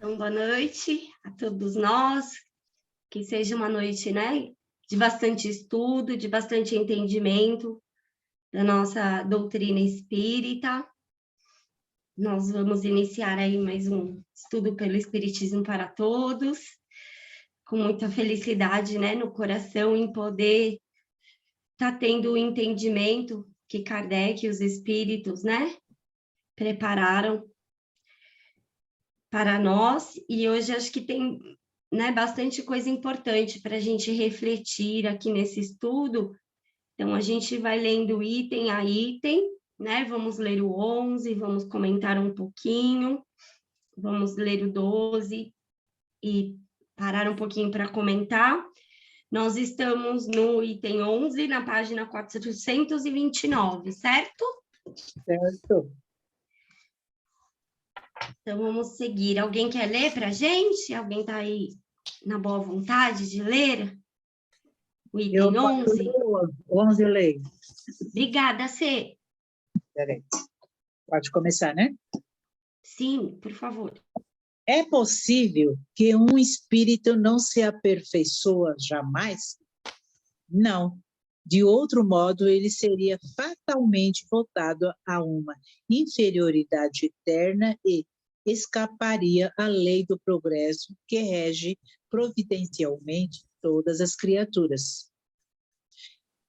Então, boa noite a todos nós, que seja uma noite, né, de bastante estudo, de bastante entendimento da nossa doutrina espírita. Nós vamos iniciar aí mais um estudo pelo Espiritismo para Todos, com muita felicidade, né, no coração, em poder estar tendo o entendimento que Kardec e os espíritos, né, prepararam para nós, e hoje acho que tem, né, bastante coisa importante para a gente refletir aqui nesse estudo. Então, a gente vai lendo item a item, né? Vamos ler o 11, vamos comentar um pouquinho, vamos ler o 12 e parar um pouquinho para comentar. Nós estamos no item 11, na página 429, certo? Certo. Então, vamos seguir. Alguém quer ler para a gente? Alguém está aí na boa vontade de ler? O item 11? 11 lei. Obrigada, Cê. Peraí. Pode começar, né? Sim, por favor. É possível que um espírito não se aperfeiçoa jamais? Não. De outro modo, ele seria fatalmente voltado a uma inferioridade eterna e escaparia à lei do progresso que rege providencialmente todas as criaturas.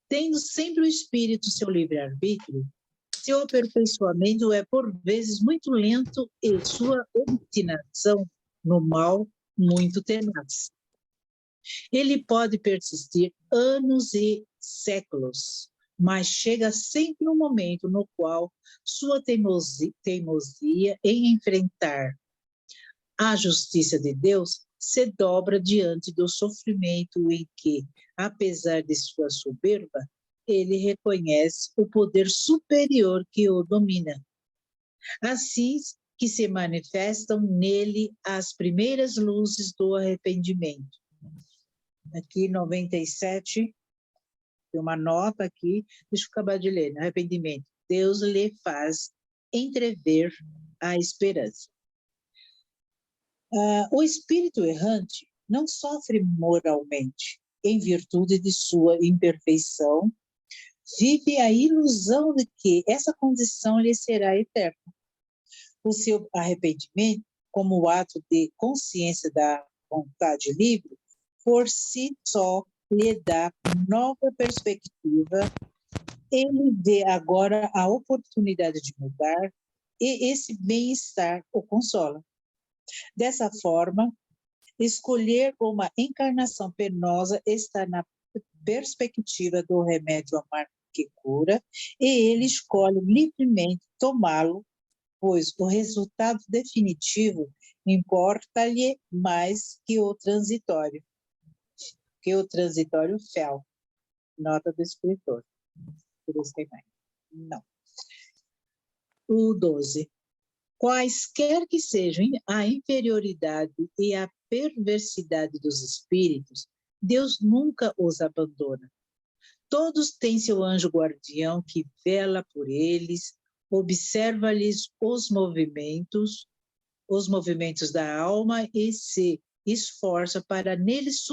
Tendo sempre o espírito seu livre-arbítrio, seu aperfeiçoamento é por vezes muito lento e sua obstinação no mal muito tenaz. Ele pode persistir anos e séculos, mas chega sempre um momento no qual sua teimosia em enfrentar a justiça de Deus se dobra diante do sofrimento em que, apesar de sua soberba, ele reconhece o poder superior que o domina. Assim que se manifestam nele as primeiras luzes do arrependimento. Aqui, 97, tem uma nota aqui, deixa eu acabar de ler, arrependimento. Deus lhe faz entrever a esperança. O espírito errante não sofre moralmente, em virtude de sua imperfeição, vive a ilusão de que essa condição lhe será eterna. O seu arrependimento, como ato de consciência da vontade livre, por si só lhe dá nova perspectiva, ele vê agora a oportunidade de mudar e esse bem-estar o consola. Dessa forma, escolher uma encarnação penosa está na perspectiva do remédio amargo que cura, e ele escolhe livremente tomá-lo, pois o resultado definitivo importa-lhe mais que o transitório fel. Nota do escritor. Por isso tem mais. Não. O 12. Quaisquer que sejam a inferioridade e a perversidade dos espíritos, Deus nunca os abandona. Todos têm seu anjo guardião que vela por eles, observa-lhes os movimentos da alma e se esforça para neles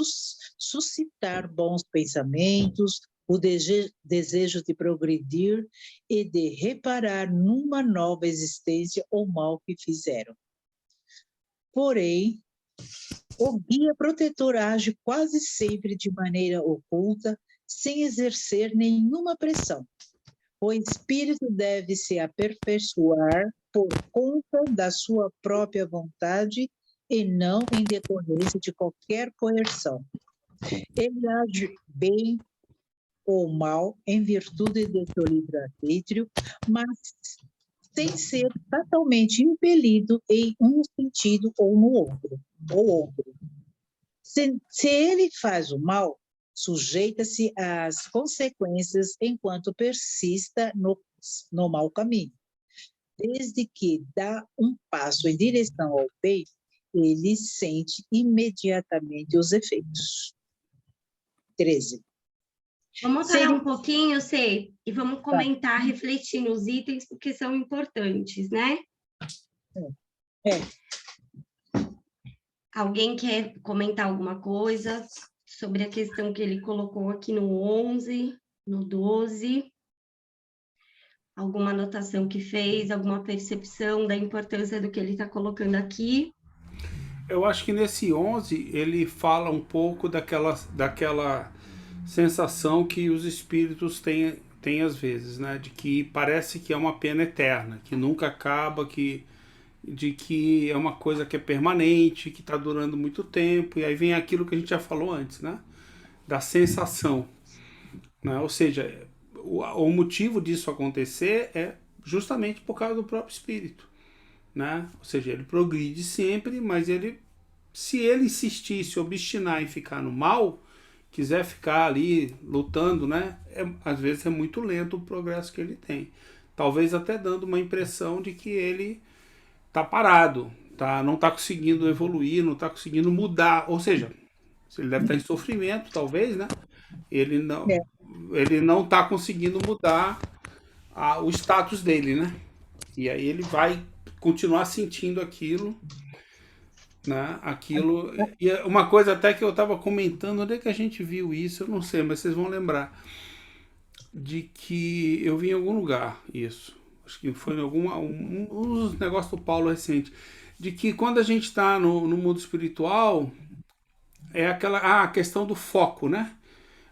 suscitar bons pensamentos, o desejo de progredir e de reparar numa nova existência o mal que fizeram. Porém, o guia protetor age quase sempre de maneira oculta, sem exercer nenhuma pressão. O espírito deve se aperfeiçoar por conta da sua própria vontade e não em decorrência de qualquer coerção. Ele age bem ou mal em virtude de seu livre-arbítrio, mas sem ser fatalmente impelido em um sentido ou no outro. Se ele faz o mal, sujeita-se às consequências enquanto persista no mau caminho. Desde que dá um passo em direção ao bem, ele sente imediatamente os efeitos. 13. Vamos parar um pouquinho, Cê, e vamos comentar, refletir nos itens, porque são importantes, né? Alguém quer comentar alguma coisa sobre a questão que ele colocou aqui no 11, no 12? Alguma anotação que fez, alguma percepção da importância do que ele está colocando aqui? Eu acho que nesse 11 ele fala um pouco daquela sensação que os espíritos têm às vezes, né? De que parece que é uma pena eterna, que nunca acaba, de que é uma coisa que é permanente, que está durando muito tempo, e aí vem aquilo que a gente já falou antes, né? Da sensação, né? Ou seja, o motivo disso acontecer é justamente por causa do próprio espírito, né? Ou seja, ele progride sempre, mas se ele insistir, se obstinar em ficar no mal, quiser ficar ali lutando, né? Às vezes é muito lento o progresso que ele tem. Talvez até dando uma impressão de que ele está parado, não está conseguindo evoluir, não está conseguindo mudar. Ou seja, ele deve estar em sofrimento, talvez, né? Ele não É. ele não está conseguindo mudar o status dele, né? E aí ele vai continuar sentindo aquilo, né? Aquilo. E uma coisa até que eu estava comentando, onde é que a gente viu isso? Eu não sei, mas vocês vão lembrar de que eu vi em algum lugar isso. Acho que foi em um dos negócios do Paulo recente, de que quando a gente está no mundo espiritual é aquela a questão do foco, né?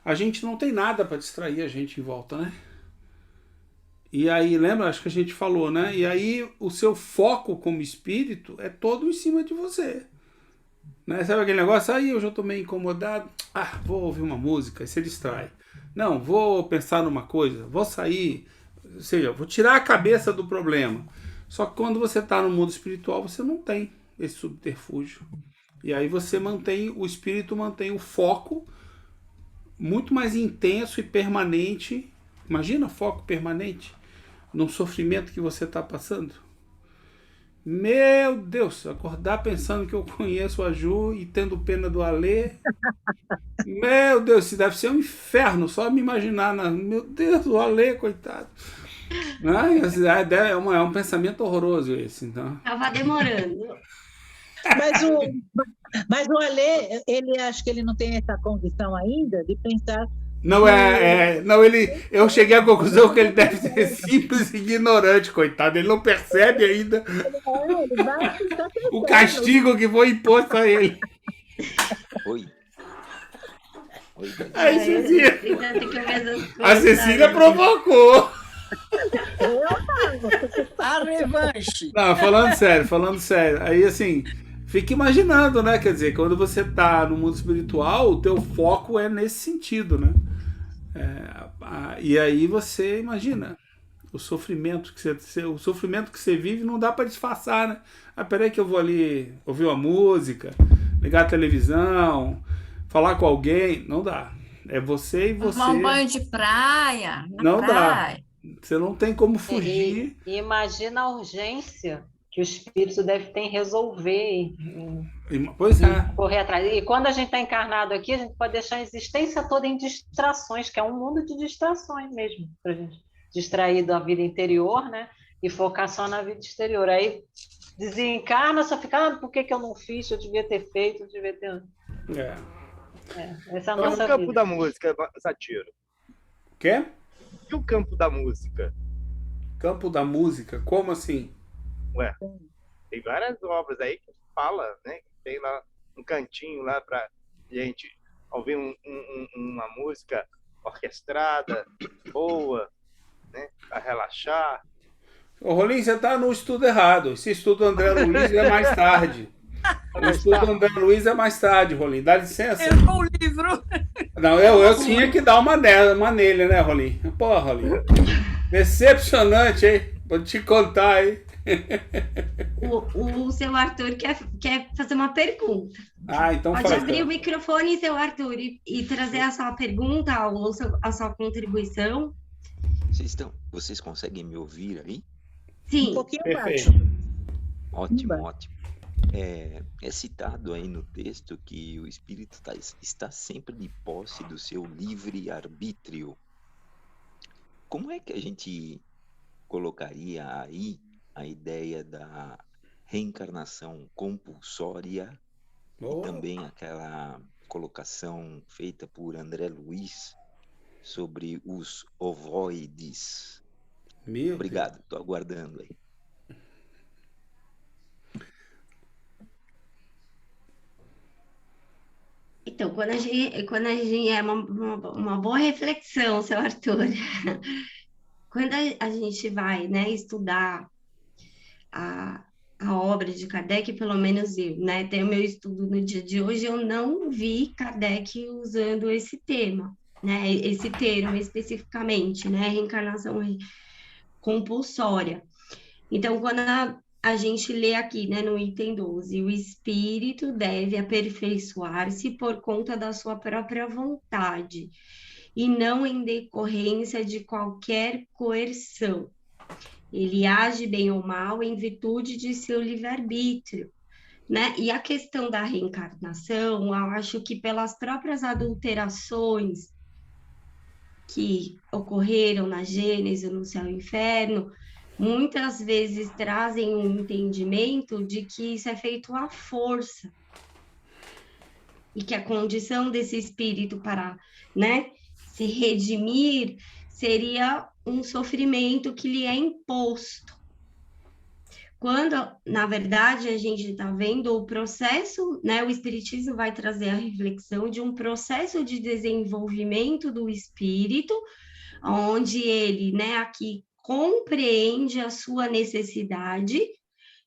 A gente não tem nada para distrair a gente em volta, né? E aí, lembra? Acho que a gente falou, né? E aí o seu foco como espírito é todo em cima de você. Né? Sabe aquele negócio? Aí eu já tô meio incomodado. Ah, vou ouvir uma música, aí você distrai. Não, vou pensar numa coisa, vou sair, ou seja, vou tirar a cabeça do problema. Só que quando você está no mundo espiritual, você não tem esse subterfúgio. E aí o espírito mantém o foco muito mais intenso e permanente. Imagina foco permanente num sofrimento que você está passando. Meu Deus, acordar pensando que eu conheço a Ju e tendo pena do Alê. Meu Deus, isso deve ser um inferno, só me imaginar. Meu Deus, o Alê, coitado. É um pensamento horroroso esse, então. Estava demorando. Mas o Alê, ele acho que ele não tem essa condição ainda de pensar. Não não, eu cheguei à conclusão que ele deve ser simples e ignorante, coitado. Ele não percebe ainda Ele vai ficar o castigo que foi imposto a ele. Oi. Oi, Dani. Aí, Cecília. A A Cecília provocou. A revanche. Não, falando sério. Aí, assim, fica imaginando, né? Quer dizer, quando você tá no mundo espiritual, o teu foco é nesse sentido, né? E aí você imagina o sofrimento que você vive não dá para disfarçar, né? Ah, peraí que eu vou ali ouvir uma música, ligar a televisão, falar com alguém. Não dá. É você e você. Tomar um banho de praia. Não praia. dá. Você não tem como fugir. E imagina a urgência que o espírito deve ter em resolver, Pois é. correr atrás. E quando a gente está encarnado aqui, a gente pode deixar a existência toda em distrações, que é um mundo de distrações mesmo, para a gente distrair da vida interior, né? E focar só na vida exterior. Aí desencarna, só fica, por que eu não fiz? Eu devia ter feito, eu devia ter. Essa é a nossa o campo vida. da música, Satiro. Quê? E o campo da música? Campo da música? Como assim? Ué, tem várias obras aí que fala, né? Tem lá um cantinho lá pra gente ouvir uma música orquestrada, boa, né? Pra relaxar. Ô, Rolim, você tá no estudo errado. Esse estudo André Luiz é mais tarde. O estudo André Luiz é mais tarde, Rolim. Dá licença. Errou o livro. Não, eu tinha que dar uma nele, né, Rolim? Pô, Rolim. Decepcionante, hein? Vou te contar, hein? O seu Arthur quer fazer uma pergunta. Ah, então Pode faz. abrir o microfone, seu Arthur, e trazer a sua pergunta ou a sua contribuição. Vocês conseguem me ouvir aí? Sim. Um pouquinho Perfeito. baixo. Ótimo, ótimo. É citado aí no texto que o espírito está sempre de posse do seu livre-arbítrio. Como é que a gente colocaria aí a ideia da reencarnação compulsória Oh, E também aquela colocação feita por André Luiz sobre os ovoides. meu Deus. Obrigado, estou aguardando aí. Então, quando a gente é uma boa reflexão, seu Arthur. Quando a gente vai, né, estudar a, a obra de Kardec, pelo menos eu, né, tem o meu estudo no dia de hoje, eu não vi Kardec usando esse tema, né, esse termo especificamente, né, reencarnação compulsória. Então, quando a gente lê aqui, né, no item 12, o espírito deve aperfeiçoar-se por conta da sua própria vontade e não em decorrência de qualquer coerção. Ele age bem ou mal em virtude de seu livre-arbítrio, né? E a questão da reencarnação, eu acho que pelas próprias adulterações que ocorreram na Gênese, no céu e inferno, muitas vezes trazem um entendimento de que isso é feito à força e que a condição desse espírito para, né, se redimir seria um sofrimento que lhe é imposto. Quando, na verdade, a gente está vendo o processo, né, o Espiritismo vai trazer a reflexão de um processo de desenvolvimento do espírito, onde ele, né, aqui compreende a sua necessidade,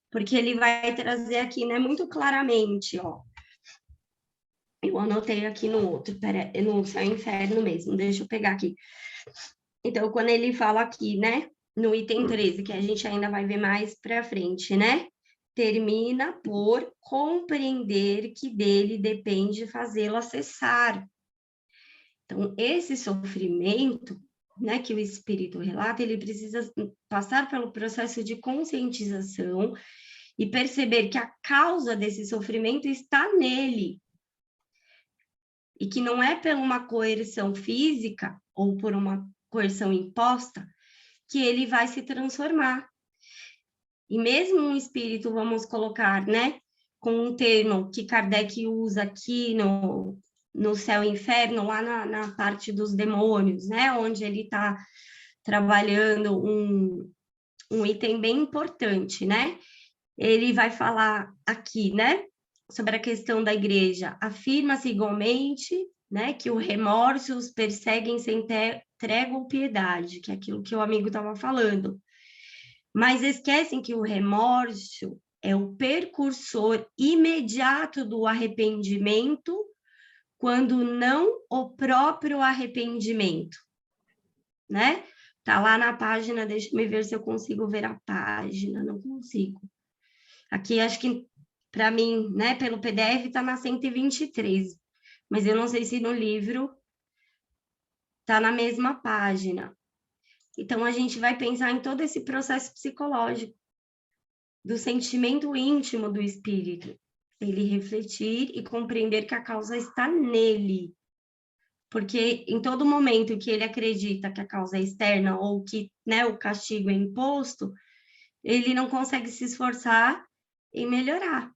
porque ele vai trazer aqui, né, muito claramente, ó. Eu anotei aqui no outro, no céu e inferno mesmo, deixa eu pegar aqui. Então, quando ele fala aqui, né, no item 13, que a gente ainda vai ver mais para frente, né? Termina por compreender que dele depende fazê-lo cessar. Então, esse sofrimento, né, que o espírito relata, ele precisa passar pelo processo de conscientização e perceber que a causa desse sofrimento está nele. E que não é por uma coerção física ou por uma coerção imposta que ele vai se transformar. E mesmo um espírito, vamos colocar, né, com um termo que Kardec usa aqui no céu e inferno, lá na parte dos demônios, né, onde ele está trabalhando um item bem importante, né? Ele vai falar aqui, né, sobre a questão da igreja. Afirma-se igualmente, né, que o remorso os perseguem sem trégua ou piedade, que é aquilo que o amigo estava falando. Mas esquecem que o remorso é o precursor imediato do arrependimento, quando não o próprio arrependimento, né? Tá lá na página, deixa eu ver se eu consigo ver a página, não consigo. Aqui, acho que, para mim, né, pelo PDF, está na 123, mas eu não sei se no livro está na mesma página. Então, a gente vai pensar em todo esse processo psicológico, do sentimento íntimo do espírito, ele refletir e compreender que a causa está nele. Porque em todo momento que ele acredita que a causa é externa ou que, né, o castigo é imposto, ele não consegue se esforçar em melhorar,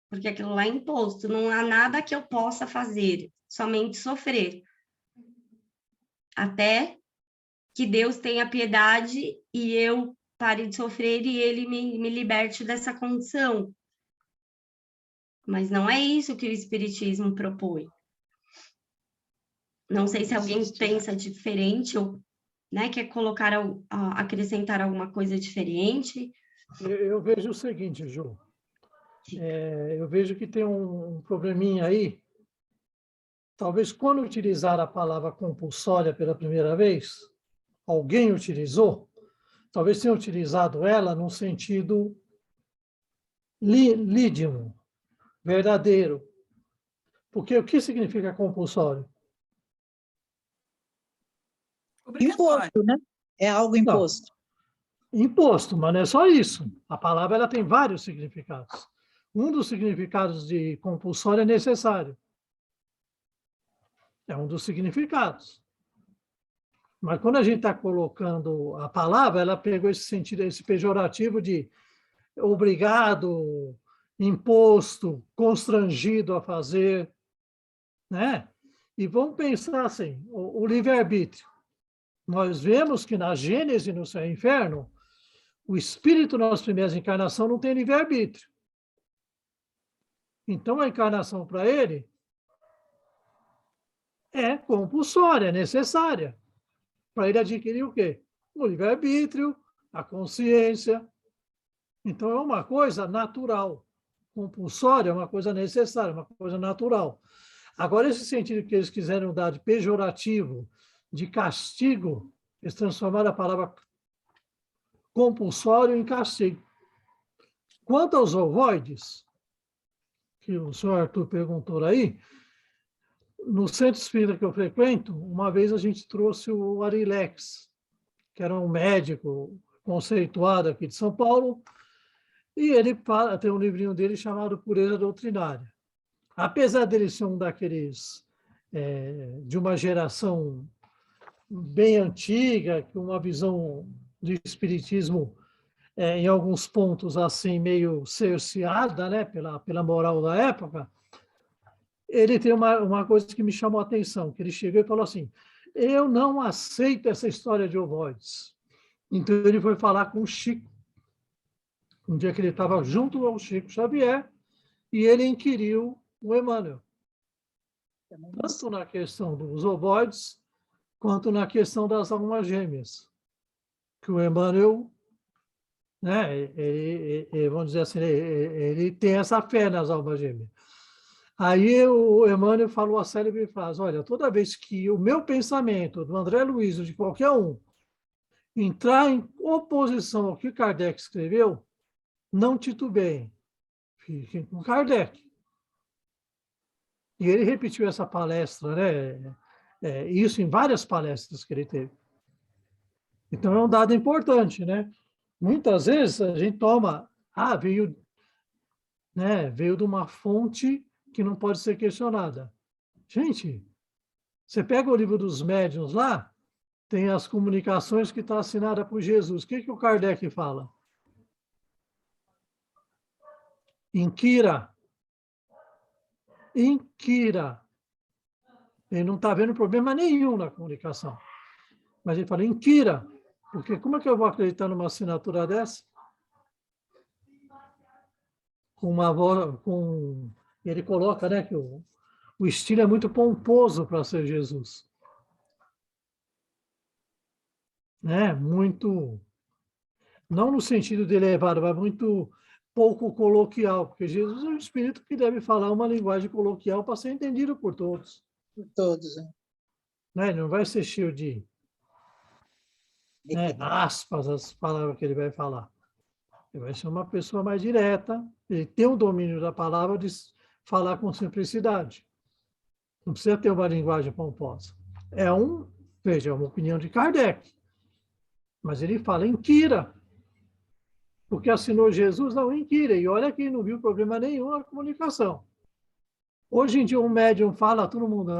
porque aquilo lá é imposto, não há nada que eu possa fazer, somente sofrer. Até que Deus tenha piedade e eu pare de sofrer e ele me liberte dessa condição. Mas não é isso que o Espiritismo propõe. Não sei se alguém pensa diferente ou, né, quer colocar, acrescentar alguma coisa diferente. Eu vejo o seguinte, Ju. Eu vejo que tem um probleminha aí. Talvez quando utilizar a palavra compulsória pela primeira vez, alguém utilizou, talvez tenha utilizado ela num sentido lídimo, verdadeiro. Porque o que significa compulsório? Imposto, né? É algo imposto. Não, imposto, mas não é só isso. A palavra ela tem vários significados. Um dos significados de compulsório é necessário. É um dos significados. Mas quando a gente está colocando a palavra, ela pegou esse sentido, esse pejorativo de obrigado imposto, constrangido a fazer, né? E vamos pensar assim, o livre-arbítrio. Nós vemos que na Gênese, no céu e inferno, o espírito nas primeiras encarnações não tem livre-arbítrio. Então, a encarnação para ele é compulsória, é necessária. Para ele adquirir o quê? O livre-arbítrio, a consciência. Então, é uma coisa natural. Compulsória é uma coisa necessária, uma coisa natural. Agora, esse sentido que eles quiseram dar de pejorativo, de castigo, eles transformaram a palavra compulsório em castigo. Quanto aos ovoides, que o senhor Arthur perguntou aí, no centro espírita que eu frequento, uma vez a gente trouxe o Arilex, que era um médico conceituado aqui de São Paulo, e ele tem um livrinho dele chamado Pureza Doutrinária. Apesar dele ser um daqueles, de uma geração bem antiga, com uma visão de espiritismo, em alguns pontos assim meio cerceada, né, pela moral da época, ele tem uma coisa que me chamou a atenção, que ele chegou e falou assim, eu não aceito essa história de ovoides. Então ele foi falar com o Chico, um dia que ele estava junto ao Chico Xavier, e ele inquiriu o Emmanuel, tanto na questão dos ovoides, quanto na questão das almas gêmeas, que o Emmanuel, né, vamos dizer assim, ele tem essa fé nas almas gêmeas. Aí o Emmanuel falou a célebre frase, olha, toda vez que o meu pensamento, do André Luiz, ou de qualquer um, entrar em oposição ao que Kardec escreveu, não titubeiem, fiquem com Kardec. E ele repetiu essa palestra, né? Isso em várias palestras que ele teve. Então, é um dado importante, né? Muitas vezes a gente toma, veio de uma fonte que não pode ser questionada. Gente, você pega o livro dos médiuns lá, tem as comunicações que está assinada por Jesus. O que o Kardec fala? Inquira. Ele não está vendo problema nenhum na comunicação. Mas ele fala, inquira. Porque como é que eu vou acreditar numa assinatura dessa? Com uma voz, ele coloca, né, que o estilo é muito pomposo para ser Jesus. Né? Muito, não no sentido de elevado, mas muito pouco coloquial, porque Jesus é um espírito que deve falar uma linguagem coloquial para ser entendido por todos. Por todos, Né? Ele não vai ser cheio de aspas, as palavras que ele vai falar. Ele vai ser uma pessoa mais direta, ele tem o domínio da palavra de falar com simplicidade. Não precisa ter uma linguagem pomposa. Veja, é uma opinião de Kardec. Mas ele fala, inquira. Porque assinou Jesus, não, inquira. E olha que não viu problema nenhum na comunicação. Hoje em dia, um médium fala, todo mundo...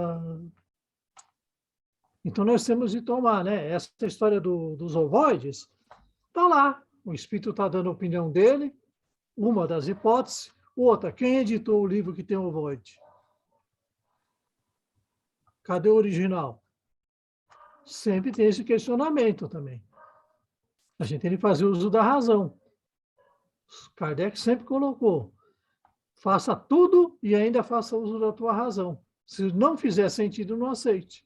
Então, nós temos de tomar, né? Essa história dos ovoides, está lá. O espírito está dando a opinião dele, uma das hipóteses. Outra, quem editou o livro que tem ovoide? Cadê o original? Sempre tem esse questionamento também. A gente tem que fazer uso da razão. Kardec sempre colocou, faça tudo e ainda faça uso da tua razão. Se não fizer sentido, não aceite.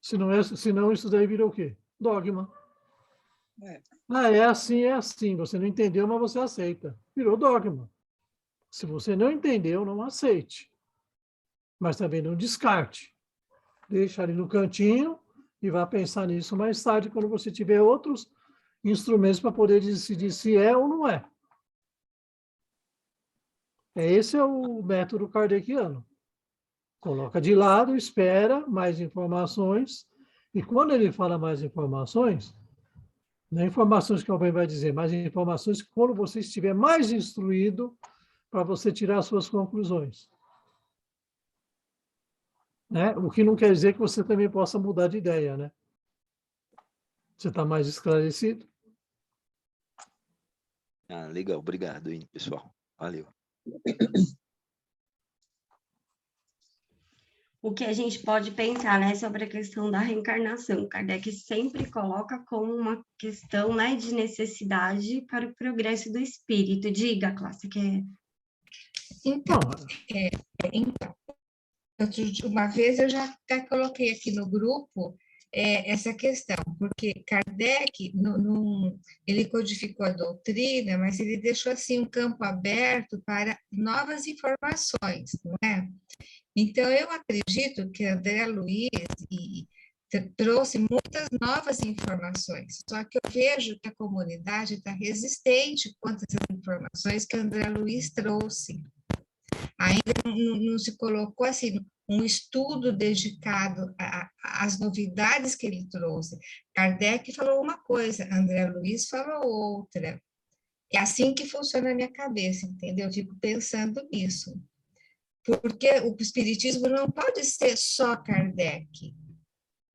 Senão isso daí vira o quê? Dogma. É assim. Você não entendeu, mas você aceita. Virou dogma. Se você não entendeu, não aceite. Mas também não descarte. Deixa ali no cantinho e vá pensar nisso mais tarde, quando você tiver outros instrumentos para poder decidir se é ou não é. Esse é o método kardeciano. Coloca de lado, espera mais informações, e quando ele fala mais informações, não é informações que alguém vai dizer, mas informações que quando você estiver mais instruído, para você tirar as suas conclusões. Né? O que não quer dizer que você também possa mudar de ideia, né? Você está mais esclarecido? Ah, legal, obrigado aí, pessoal. Valeu. O que a gente pode pensar, né, sobre a questão da reencarnação. Kardec sempre coloca como uma questão, né, de necessidade para o progresso do espírito. Diga, Cláudia, que Então, uma vez eu já até coloquei aqui no grupo essa questão, porque Kardec, ele codificou a doutrina, mas ele deixou assim um campo aberto para novas informações, não é? Então, eu acredito que André Luiz trouxe muitas novas informações, só que eu vejo que a comunidade está resistente quanto a essas informações que André Luiz trouxe. Ainda não se colocou assim um estudo dedicado às novidades que ele trouxe. Kardec falou uma coisa, André Luiz falou outra. É assim que funciona a minha cabeça, entendeu? Eu fico pensando nisso. Porque o espiritismo não pode ser só Kardec.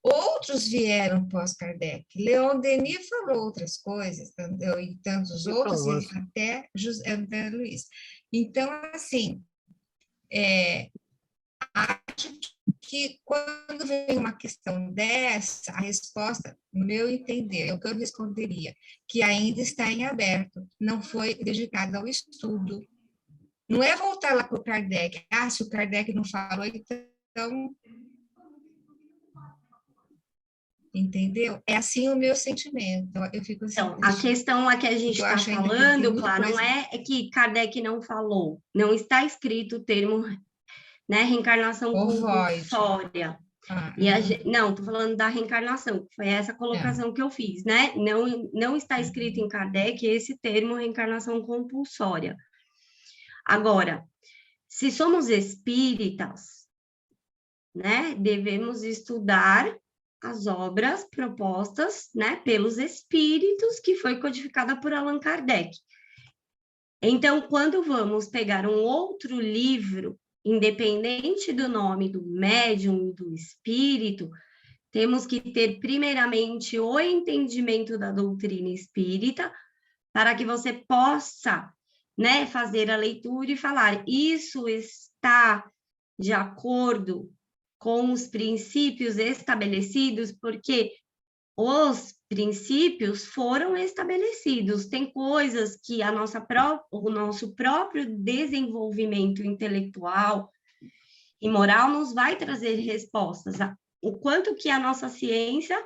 Outros vieram pós-Kardec. Leon Denis falou outras coisas, entendeu? E tantos outros, e até André Luiz. Então, assim, acho que quando vem uma questão dessa, a resposta, no meu entender, é o que eu responderia, que ainda está em aberto, não foi dedicada ao estudo. Não é voltar lá para o Kardec. Ah, se o Kardec não falou, então... Entendeu? É assim o meu sentimento. Eu fico assim, então, a questão a que a gente está falando, claro, não é que Kardec não falou. Não está escrito o termo, né, reencarnação compulsória. Não, estou falando da reencarnação, foi essa colocação que eu fiz, né? Não está escrito em Kardec esse termo reencarnação compulsória. Agora, se somos espíritas, né, devemos estudar as obras propostas, né, pelos espíritos, que foi codificada por Allan Kardec. Então, quando vamos pegar um outro livro, independente do nome do médium e do espírito, temos que ter, primeiramente, o entendimento da doutrina espírita, para que você possa, né, fazer a leitura e falar, isso está de acordo com os princípios estabelecidos, porque os princípios foram estabelecidos. Tem coisas que o nosso próprio desenvolvimento intelectual e moral nos vai trazer respostas. O quanto que a nossa ciência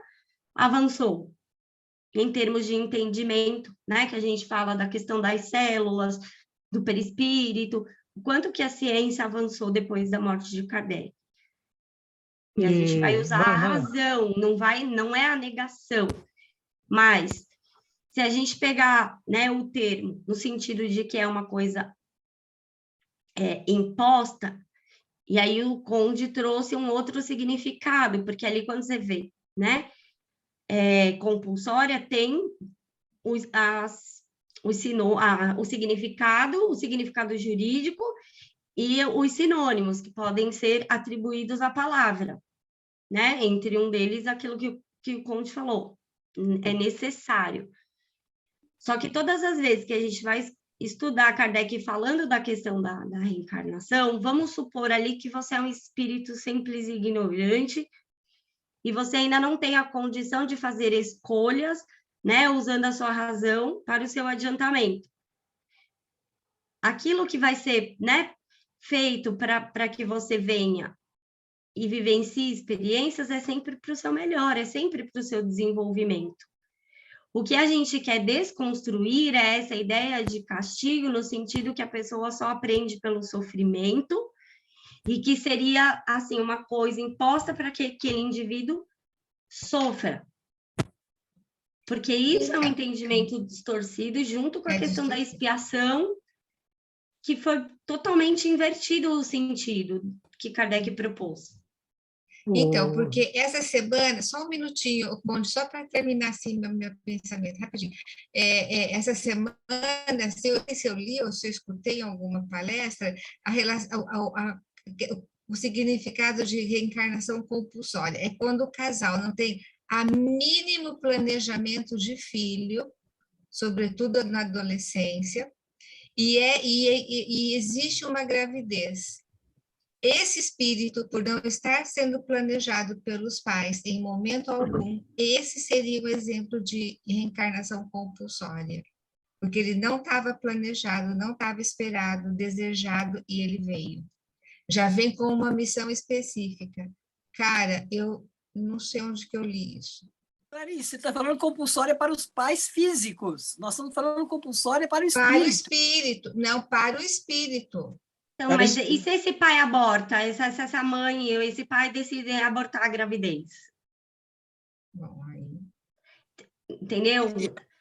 avançou em termos de entendimento, né? Que a gente fala da questão das células, do perispírito, o quanto que a ciência avançou depois da morte de Kardec. E a gente vai usar a razão, não é a negação. Mas, se a gente pegar, né, o termo no sentido de que é uma coisa imposta, e aí o Conde trouxe um outro significado, porque ali quando você vê, né, compulsória tem o significado jurídico e os sinônimos que podem ser atribuídos à palavra, né? Entre um deles, aquilo que o Conde falou, é necessário. Só que todas as vezes que a gente vai estudar Kardec falando da questão da reencarnação, vamos supor ali que você é um espírito simples e ignorante e você ainda não tem a condição de fazer escolhas, né, usando a sua razão para o seu adiantamento. Aquilo que vai ser, né, feito para que você venha e vivencie experiências é sempre para o seu melhor, é sempre para o seu desenvolvimento. O que a gente quer desconstruir é essa ideia de castigo, no sentido que a pessoa só aprende pelo sofrimento e que seria, assim, uma coisa imposta para que aquele indivíduo sofra. Porque isso é um entendimento distorcido junto com a questão da expiação, que foi totalmente invertido o sentido que Kardec propôs. Então, porque essa semana, só um minutinho, Conde, só para terminar assim meu pensamento, rapidinho. Essa semana, se eu li ou se eu escutei em alguma palestra, o significado de reencarnação compulsória é quando o casal não tem a mínimo planejamento de filho, sobretudo na adolescência, e existe uma gravidez. Esse espírito, por não estar sendo planejado pelos pais em momento algum, esse seria o exemplo de reencarnação compulsória, porque ele não estava planejado, não estava esperado, desejado, e ele veio. Já vem com uma missão específica. Cara, eu não sei onde que eu li isso. Clarice, você está falando compulsória para os pais físicos. Nós estamos falando compulsória para o espírito. Para o espírito, não para o espírito. Então, mas e se esse pai aborta, essa mãe ou esse pai decidem abortar a gravidez? Bom, aí... Entendeu?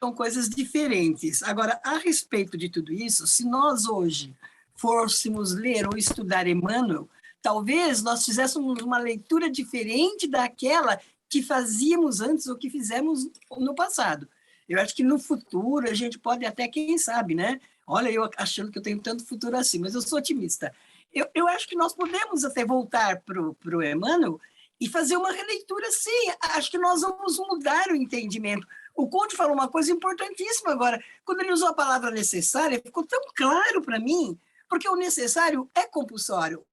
São coisas diferentes. Agora, a respeito de tudo isso, se nós hoje fôssemos ler ou estudar Emmanuel, talvez nós fizéssemos uma leitura diferente daquela que fazíamos antes ou que fizemos no passado. Eu acho que no futuro a gente pode até, quem sabe, né? Olha, eu achando que eu tenho tanto futuro assim, mas eu sou otimista. Eu acho que nós podemos até voltar para o Emmanuel e fazer uma releitura, sim. Acho que nós vamos mudar o entendimento. O Conde falou uma coisa importantíssima agora. Quando ele usou a palavra necessária, ficou tão claro para mim, porque o necessário é compulsório.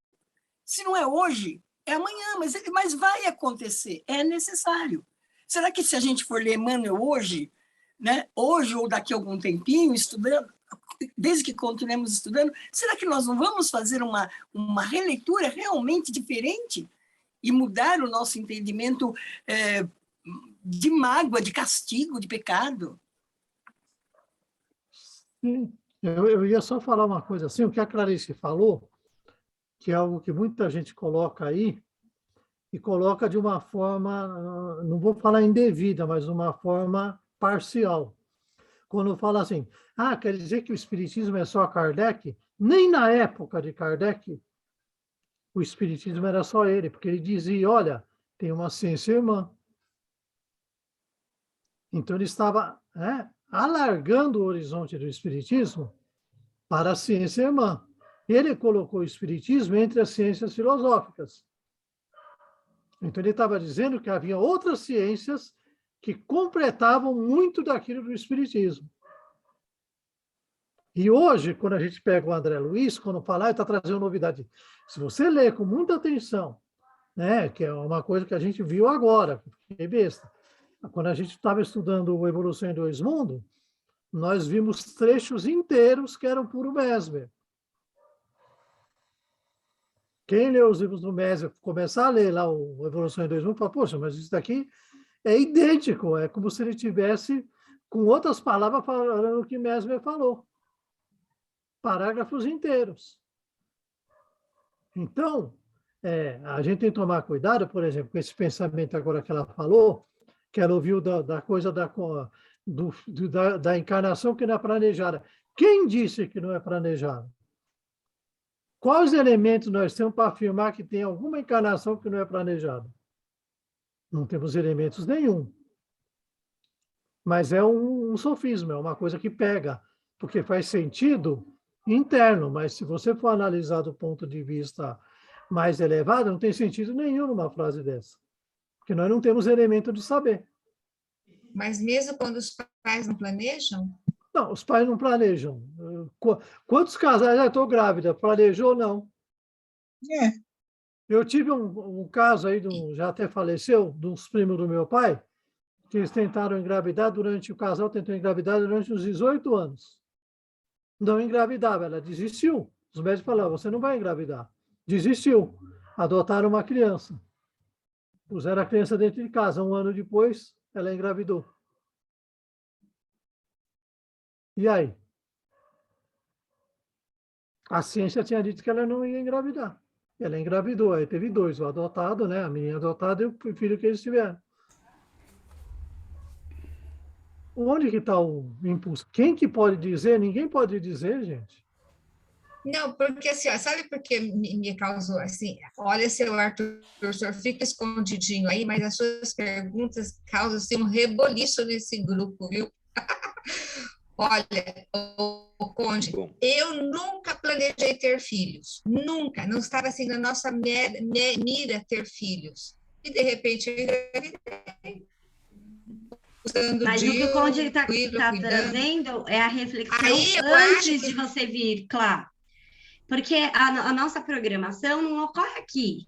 Se não é hoje, é amanhã, mas vai acontecer, é necessário. Será que se a gente for ler Emmanuel hoje, né, hoje ou daqui a algum tempinho, estudando, desde que continuemos estudando, será que nós não vamos fazer uma releitura realmente diferente e mudar o nosso entendimento de mágoa, de castigo, de pecado? Sim, eu ia só falar uma coisa assim, o que a Clarice falou, que é algo que muita gente coloca aí, e coloca de uma forma, não vou falar indevida, mas uma forma parcial. Quando fala assim, quer dizer que o Espiritismo é só Kardec? Nem na época de Kardec, o Espiritismo era só ele, porque ele dizia, olha, tem uma ciência irmã. Então ele estava alargando o horizonte do Espiritismo para a ciência irmã. Ele colocou o Espiritismo entre as ciências filosóficas. Então, ele estava dizendo que havia outras ciências que completavam muito daquilo do Espiritismo. E hoje, quando a gente pega o André Luiz, quando fala, ele está trazendo novidade. Se você ler com muita atenção, né, que é uma coisa que a gente viu agora, que é besta. Quando a gente estava estudando o Evolução em Dois Mundos, nós vimos trechos inteiros que eram puro Mesmer. Quem lê os livros do Mesmer, começar a ler lá o Evolução em Dois Mundos, fala, poxa, mas isso daqui é idêntico, é como se ele tivesse, com outras palavras, falando o que Mesmer falou. Parágrafos inteiros. Então, a gente tem que tomar cuidado, por exemplo, com esse pensamento agora que ela falou, que ela ouviu da coisa da encarnação que não é planejada. Quem disse que não é planejada? Quais elementos nós temos para afirmar que tem alguma encarnação que não é planejada? Não temos elementos nenhum. Mas é um sofisma, é uma coisa que pega, porque faz sentido interno, mas se você for analisar do ponto de vista mais elevado, não tem sentido nenhum numa frase dessa. Porque nós não temos elemento de saber. Mas mesmo quando os pais não planejam? Não, os pais não planejam. Quantos casais, estou grávida, planejou ou não? Eu tive um caso aí, já até faleceu, de uns primos do meu pai, que eles tentaram engravidar o casal tentou engravidar durante uns 18 anos. Não engravidava, ela desistiu. Os médicos falaram, você não vai engravidar. Desistiu. Adotaram uma criança. Puseram a criança dentro de casa. Um ano depois, ela engravidou. E aí? A ciência tinha dito que ela não ia engravidar. Ela engravidou, aí teve dois, o adotado, né? A menina adotada e o filho que eles tiveram. Onde que está o impulso? Quem que pode dizer? Ninguém pode dizer, gente. Não, porque assim, sabe por que me causou assim? Olha, seu Arthur, o senhor fica escondidinho aí, mas as suas perguntas causam assim, um reboliço nesse grupo, viu? Olha, o Conde, eu nunca planejei ter filhos, nunca, não estava assim na nossa mira ter filhos. E de repente eu engravidei. usando Mas o que o Conde está cuidando. trazendo é a reflexão Aí eu antes acho que- de você vir, claro. Porque a nossa programação não ocorre aqui,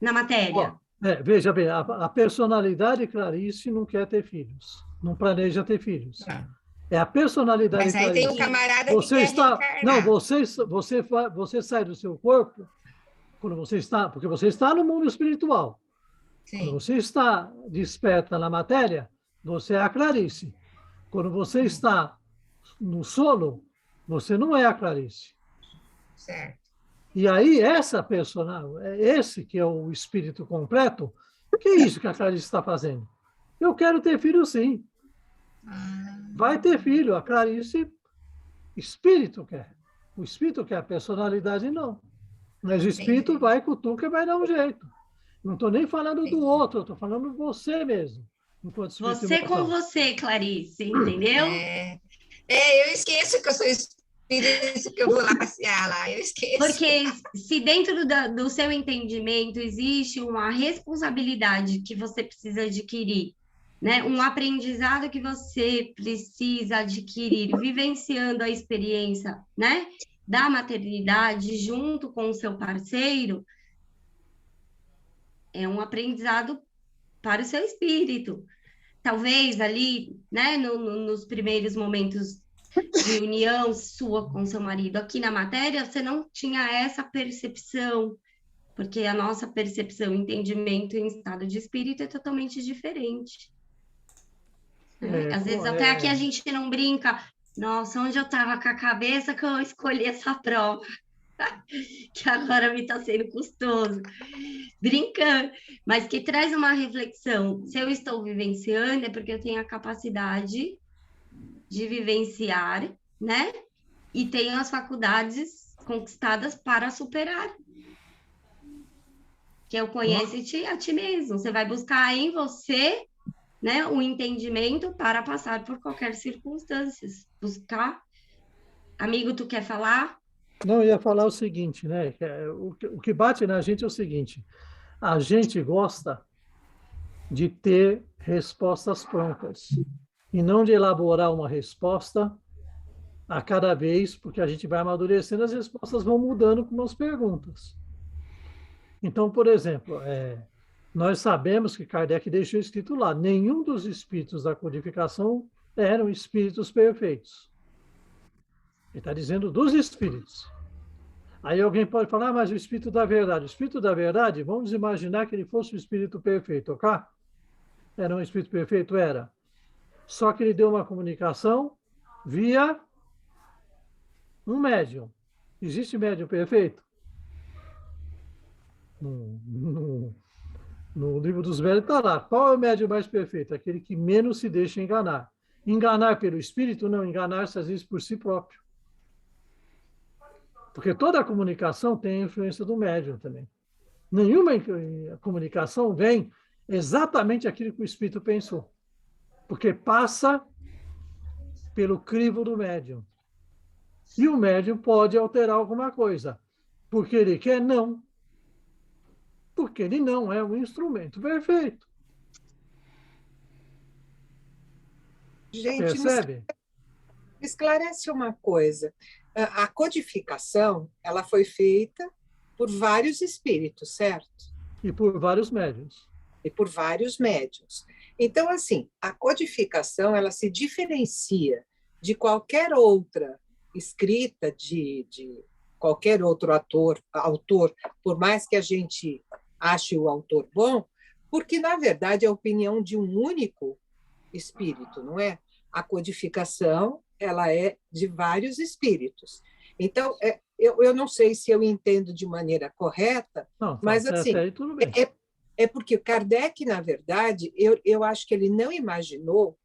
na matéria. Veja bem, a personalidade Clarice não quer ter filhos, não planeja ter filhos. Ah. É a personalidade Mas aí tem Clarice. um camarada Você que quer está, reencarnar. não, você sai do seu corpo quando você está, porque você está no mundo espiritual. Sim. Quando você está desperta na matéria, você é a Clarice. Quando você está no sono, você não é a Clarice. Certo. E aí, essa personagem, esse que é o espírito completo, o que é isso que a Clarice está fazendo? Eu quero ter filho, sim. Vai ter filho. A Clarice, espírito quer. O espírito quer, a personalidade não. Mas o espírito vai, cutuca e vai dar um jeito. Não estou nem falando do outro, eu estou falando você mesmo. Enquanto espírito Você com imortal. você, Clarice, entendeu? Eu esqueço que eu sou espírito, que eu vou lá passear lá, eu esqueço. Porque se dentro do seu entendimento existe uma responsabilidade que você precisa adquirir, né? Um aprendizado que você precisa adquirir, vivenciando a experiência, né? Da maternidade junto com o seu parceiro, é um aprendizado para o seu espírito. Talvez ali, né, nos primeiros momentos de união sua com seu marido aqui na matéria, você não tinha essa percepção, porque a nossa percepção, entendimento em estado de espírito é totalmente diferente. Às vezes até aqui a gente não brinca, nossa, onde eu estava com a cabeça que eu escolhi essa prova, que agora me está sendo custoso. Brincando, mas que traz uma reflexão. Se eu estou vivenciando, é porque eu tenho a capacidade de vivenciar, né? E tenho as faculdades conquistadas para superar. Que é o conhece-te a ti mesmo. Você vai buscar em você, né, o entendimento para passar por qualquer circunstância. Buscar. Amigo, tu quer falar? Não, eu ia falar o seguinte, né? O que bate na gente é o seguinte: a gente gosta de ter respostas prontas e não de elaborar uma resposta a cada vez, porque a gente vai amadurecendo, as respostas vão mudando com as perguntas. Então, por exemplo, nós sabemos que Kardec deixou escrito lá: nenhum dos espíritos da codificação eram espíritos perfeitos. Ele está dizendo dos espíritos. Aí alguém pode falar, mas o espírito da verdade. O espírito da verdade, vamos imaginar que ele fosse o espírito perfeito, ok? Era um espírito perfeito? Era. Só que ele deu uma comunicação via um médium. Existe médium perfeito? No livro dos velhos está lá. Qual é o médium mais perfeito? Aquele que menos se deixa enganar. Enganar pelo espírito? Não, enganar-se às vezes por si próprio. Porque toda a comunicação tem a influência do médium também. Nenhuma comunicação vem exatamente aquilo que o espírito pensou. Porque passa pelo crivo do médium. E o médium pode alterar alguma coisa. Porque ele quer? Não. Porque ele não é um instrumento perfeito. Gente, percebe? Esclarece uma coisa. A codificação, ela foi feita por vários espíritos, certo? E por vários médiuns. E por vários médiuns. Então, assim, a codificação, ela se diferencia de qualquer outra escrita de qualquer outro autor, por mais que a gente ache o autor bom, porque, na verdade, é a opinião de um único espírito, não é? A codificação, ela é de vários espíritos. Então, eu não sei se eu entendo de maneira correta, não, mas, assim, tudo bem. É porque Kardec, na verdade, eu acho que ele não imaginou,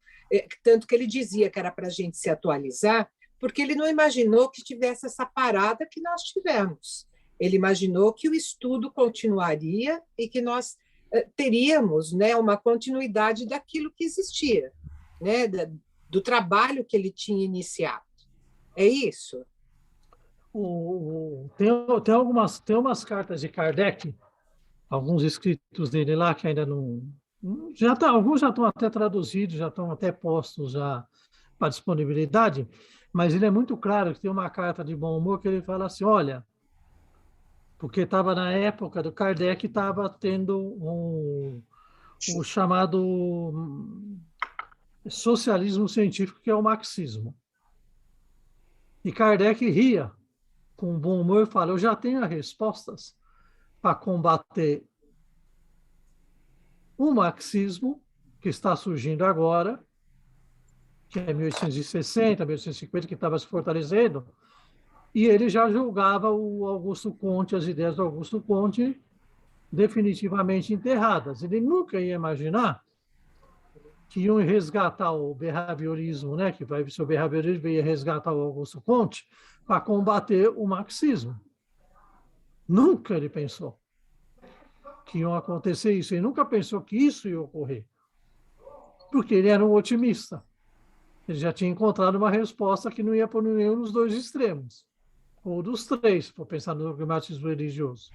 tanto que ele dizia que era para a gente se atualizar, porque ele não imaginou que tivesse essa parada que nós tivemos. Ele imaginou que o estudo continuaria e que nós teríamos, né, uma continuidade daquilo que existia, né, do trabalho que ele tinha iniciado. É isso? Tem umas cartas de Kardec, alguns escritos dele lá que ainda não Alguns já estão até traduzidos, já estão até postos já para disponibilidade, mas ele é muito claro que tem uma carta de bom humor que ele fala assim, olha, porque estava na época do Kardec, estava tendo o chamado socialismo científico, que é o marxismo. E Kardec ria com bom humor e fala, eu já tenho as respostas para combater o marxismo que está surgindo agora, que é 1860, 1850, que estava se fortalecendo, e ele já julgava o Augusto Comte, as ideias do Augusto Comte, definitivamente enterradas. Ele nunca ia imaginar que iam resgatar o behaviorismo, né? Que vai ser o behaviorismo ia resgatar o Augusto Comte para combater o marxismo. Nunca ele pensou que ia acontecer isso. Ele nunca pensou que isso ia ocorrer, porque ele era um otimista. Ele já tinha encontrado uma resposta que não ia por nenhum dos dois extremos, ou dos três, se for pensar no dogmatismo religioso.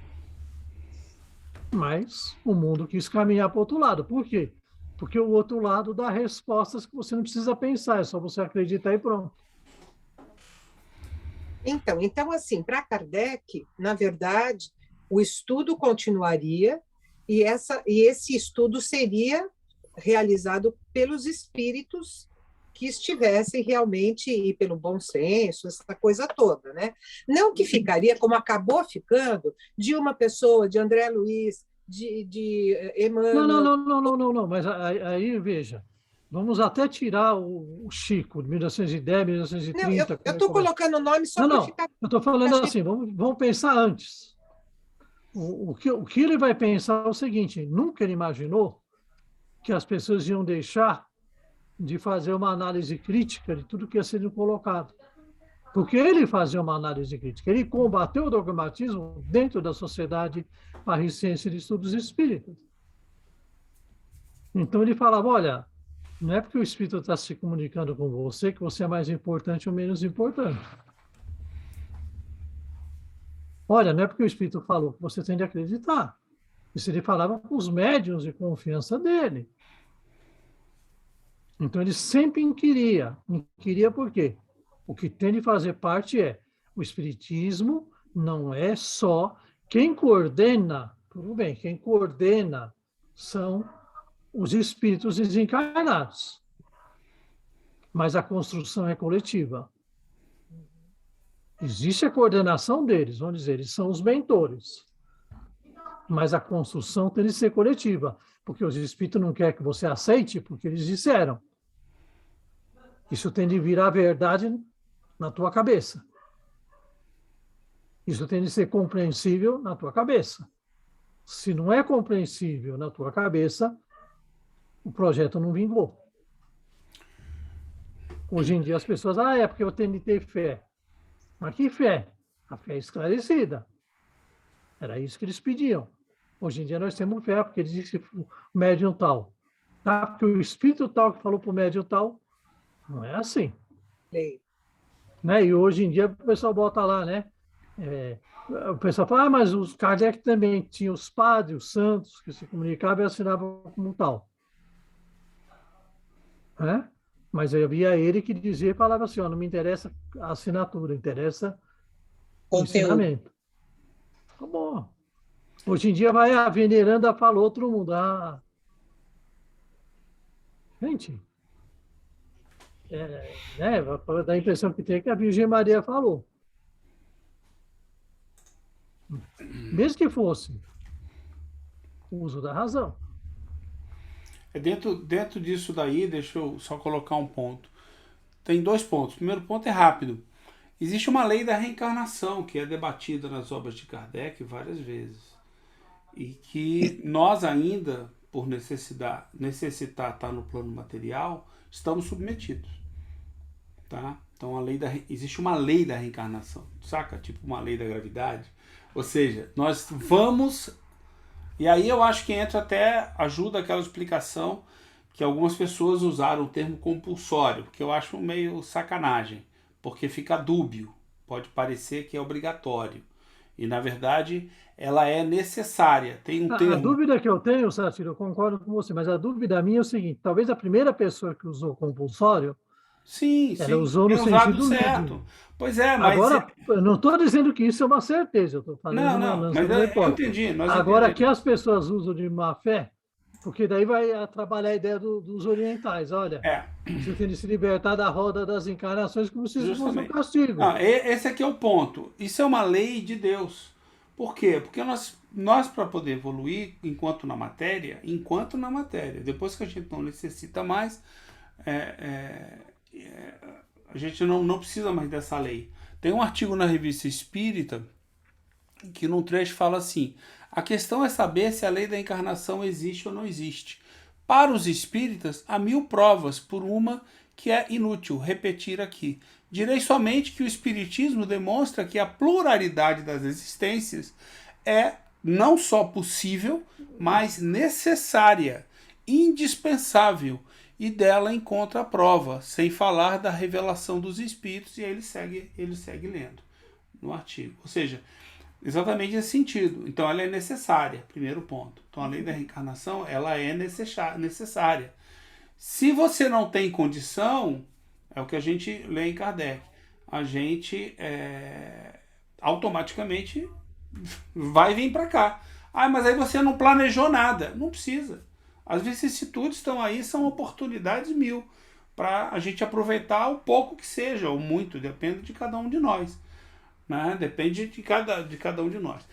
Mas o mundo quis caminhar para o outro lado. Por quê? Porque o outro lado dá respostas que você não precisa pensar, é só você acreditar e pronto. Então assim, para Kardec, na verdade, o estudo continuaria e esse estudo seria realizado pelos espíritos que estivessem realmente, e pelo bom senso, essa coisa toda, né? Não que ficaria, como acabou ficando, de uma pessoa, de André Luiz, de Emmanuel... Não, mas aí veja, vamos até tirar o Chico, de 1910, 1930... Eu estou colocando o nome só para ficar... eu estou falando assim, vamos pensar antes. O que ele vai pensar é o seguinte, nunca ele imaginou que as pessoas iam deixar de fazer uma análise crítica de tudo que ia sendo colocado. Porque ele fazia uma análise crítica, ele combateu o dogmatismo dentro da Sociedade Parisiense de Estudos Espíritas. Então ele falava, olha, não é porque o Espírito está se comunicando com você que você é mais importante ou menos importante. Olha, não é porque o Espírito falou que você tem de acreditar. Isso ele falava com os médiuns de confiança dele. Então, ele sempre inquiria. Inquiria por quê? O que tem de fazer parte o Espiritismo não é só quem coordena, tudo bem, quem coordena são os espíritos desencarnados. Mas a construção é coletiva. Existe a coordenação deles, vamos dizer, eles são os mentores. Mas a construção tem de ser coletiva, porque os espíritos não querem que você aceite porque eles disseram. Isso tem de virar verdade na tua cabeça. Isso tem de ser compreensível na tua cabeça. Se não é compreensível na tua cabeça, o projeto não vingou. Hoje em dia as pessoas, é porque eu tenho de ter fé. Mas que fé? A fé é esclarecida. Era isso que eles pediam. Hoje em dia nós temos fé, porque eles dizem que o médium tal. Tá? Porque o espírito tal que falou para o médium tal, não é assim. Né? E hoje em dia o pessoal bota lá, né? O pessoal fala, mas os Kardec também tinham os padres, os santos, que se comunicavam e assinavam como tal. Né? Mas havia ele que dizia e falava assim, não me interessa a assinatura, interessa o ensinamento. Tá bom. Hoje em dia vai a veneranda fala outro mundo. Gente, dá a impressão que tem que a Virgem Maria falou. Mesmo que fosse o uso da razão. Dentro disso daí, deixa eu só colocar um ponto. Tem 2 pontos. O primeiro ponto é rápido. Existe uma lei da reencarnação que é debatida nas obras de Kardec várias vezes. E que nós ainda, por necessitar estar no plano material, estamos submetidos. Tá? Então existe uma lei da reencarnação, saca? Tipo uma lei da gravidade. Ou seja, nós vamos... E aí eu acho que ajuda aquela explicação que algumas pessoas usaram o termo compulsório, que eu acho meio sacanagem, porque fica dúbio, pode parecer que é obrigatório. E, na verdade, ela é necessária. Tem um A termo... dúvida que eu tenho, Sátiro, eu concordo com você, mas a dúvida minha é o seguinte: talvez a primeira pessoa que usou compulsório, Sim, ela sim, usou tem no usado sentido certo. livre. Pois é, mas... Agora, eu não estou dizendo que isso é uma certeza, eu estou fazendo uma Não, lança mas da eu hipótese. entendi, nós Agora, que entendemos. as pessoas usam de má fé, porque daí vai trabalhar a ideia dos orientais. Olha, É, você tem de se libertar da roda das encarnações como se isso fosse um justamente. castigo. Não, esse aqui é o ponto. Isso é uma lei de Deus. Por quê? Porque nós para poder evoluir enquanto na matéria, depois que a gente não necessita mais, a gente não precisa mais dessa lei. Tem um artigo na Revista Espírita que num trecho fala assim: a questão é saber se a lei da encarnação existe ou não existe. Para os espíritas, há 1000 provas por uma que é inútil repetir aqui. Direi somente que o espiritismo demonstra que a pluralidade das existências é não só possível, mas necessária, indispensável, e dela encontra a prova, sem falar da revelação dos espíritos, e aí ele segue lendo no artigo. Ou seja, exatamente nesse sentido. Então ela é necessária, primeiro ponto. Então a lei da reencarnação, ela é necessária. Se você não tem condição, é o que a gente lê em Kardec, a gente automaticamente vai vir para cá. Ah, mas aí você não planejou nada. Não precisa. As vicissitudes estão aí, são oportunidades 1000 para a gente aproveitar o pouco que seja, ou muito, depende de cada um de nós. Né? Depende de cada um de nós.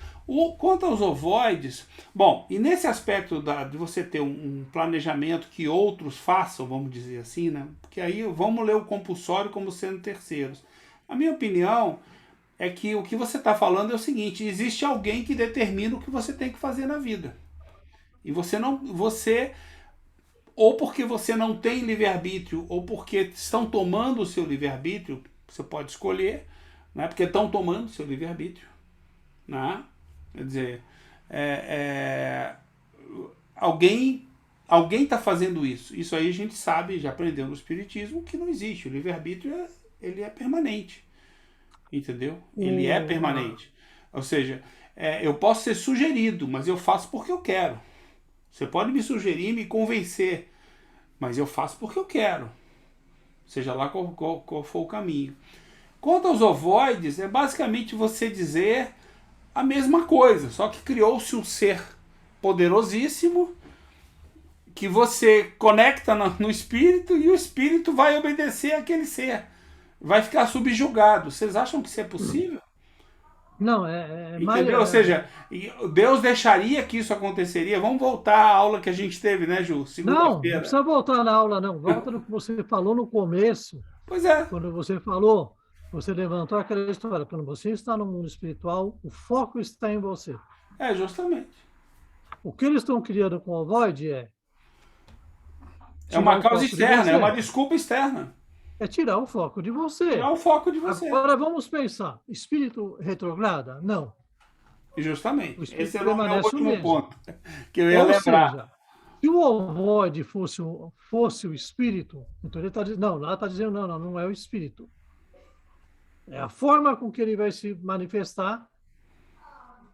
Quanto aos ovoides, bom, e nesse aspecto de você ter um planejamento que outros façam, vamos dizer assim, né? Porque aí vamos ler o compulsório como sendo terceiros. A minha opinião é que o que você está falando é o seguinte: existe alguém que determina o que você tem que fazer na vida. E você ou porque você não tem livre-arbítrio, ou porque estão tomando o seu livre-arbítrio, você pode escolher, né? Porque estão tomando o seu livre-arbítrio. Né? Quer dizer, alguém está fazendo isso. Isso aí a gente sabe, já aprendeu no Espiritismo, que não existe. O livre-arbítrio ele é permanente. Entendeu? Ele é permanente. Ou seja, eu posso ser sugerido, mas eu faço porque eu quero. Você pode me sugerir, me convencer, mas eu faço porque eu quero. Seja lá qual for o caminho. Quanto aos ovoides, é basicamente você dizer a mesma coisa, só que criou-se um ser poderosíssimo que você conecta no espírito e o espírito vai obedecer àquele ser. Vai ficar subjugado. Vocês acham que isso é possível? Não, entendeu? Ou seja, Deus deixaria que isso aconteceria. Vamos voltar à aula que a gente teve, né, Ju? Não precisa voltar na aula, não. Volta no que você falou no começo. Pois é. Quando você falou, você levantou aquela história. Quando você está no mundo espiritual, o foco está em você. Justamente. O que eles estão criando com o ovoide é uma causa externa, é uma desculpa externa. É tirar o foco de você. Tirar o foco de você. Agora vamos pensar. Espírito retrograda? Não. Justamente. Esse era o meu último ponto que eu ia Ou lembrar. Seja, se o ovoide fosse o espírito, então ele está dizendo, lá está dizendo, não é o espírito. É a forma com que ele vai se manifestar.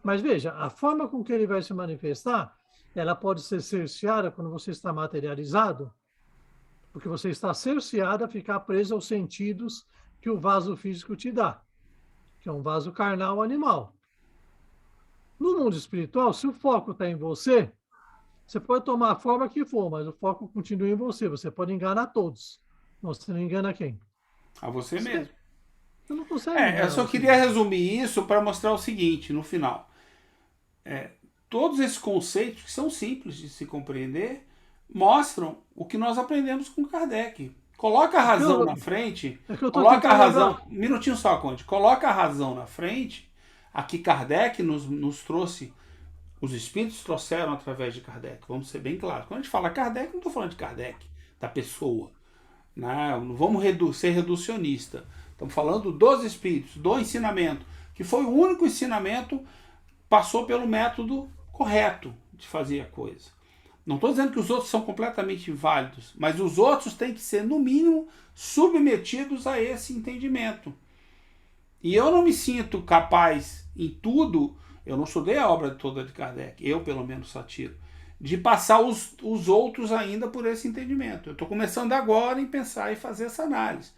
Mas veja, a forma com que ele vai se manifestar, ela pode ser cerceada quando você está materializado, porque você está cerceado a ficar preso aos sentidos que o vaso físico te dá, que é um vaso carnal animal. No mundo espiritual, se o foco está em você, você pode tomar a forma que for, mas o foco continua em você. Você pode enganar todos. Você não engana quem? A você mesmo. Você não consegue. Eu só queria resumir isso para mostrar o seguinte, no final. Todos esses conceitos, que são simples de se compreender, mostram o que nós aprendemos com Kardec. Coloca a razão na frente. Coloca a razão. Um minutinho só, Conde. Coloca a razão na frente. Aqui Kardec nos trouxe. Os espíritos trouxeram através de Kardec. Vamos ser bem claros. Quando a gente fala Kardec, não estou falando de Kardec, da pessoa. Não vamos ser reducionista. Estamos falando dos espíritos, do ensinamento, que foi o único ensinamento que passou pelo método correto de fazer a coisa. Não estou dizendo que os outros são completamente inválidos, mas os outros têm que ser, no mínimo, submetidos a esse entendimento. E eu não me sinto capaz em tudo, eu não estudei a obra toda de Kardec, eu pelo menos só tiro, de passar os outros ainda por esse entendimento. Eu estou começando agora em pensar e fazer essa análise.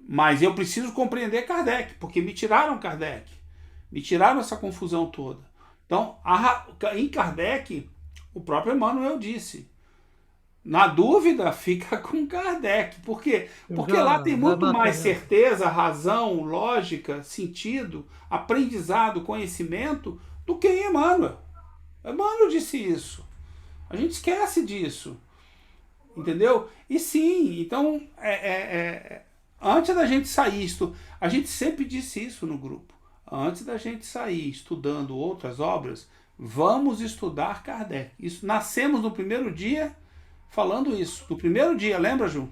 Mas eu preciso compreender Kardec, porque me tiraram Kardec, me tiraram essa confusão toda. Então, em Kardec, o próprio Emmanuel disse, na dúvida, fica com Kardec. Por quê? Porque lá tem muito mais certeza, razão, lógica, sentido, aprendizado, conhecimento do que em Emmanuel. Emmanuel disse isso. A gente esquece disso. Entendeu? E sim, então, antes da gente sair, a gente sempre disse isso no grupo. Antes da gente sair estudando outras obras, vamos estudar Kardec. Isso, nascemos no primeiro dia falando isso. No primeiro dia, lembra, Ju?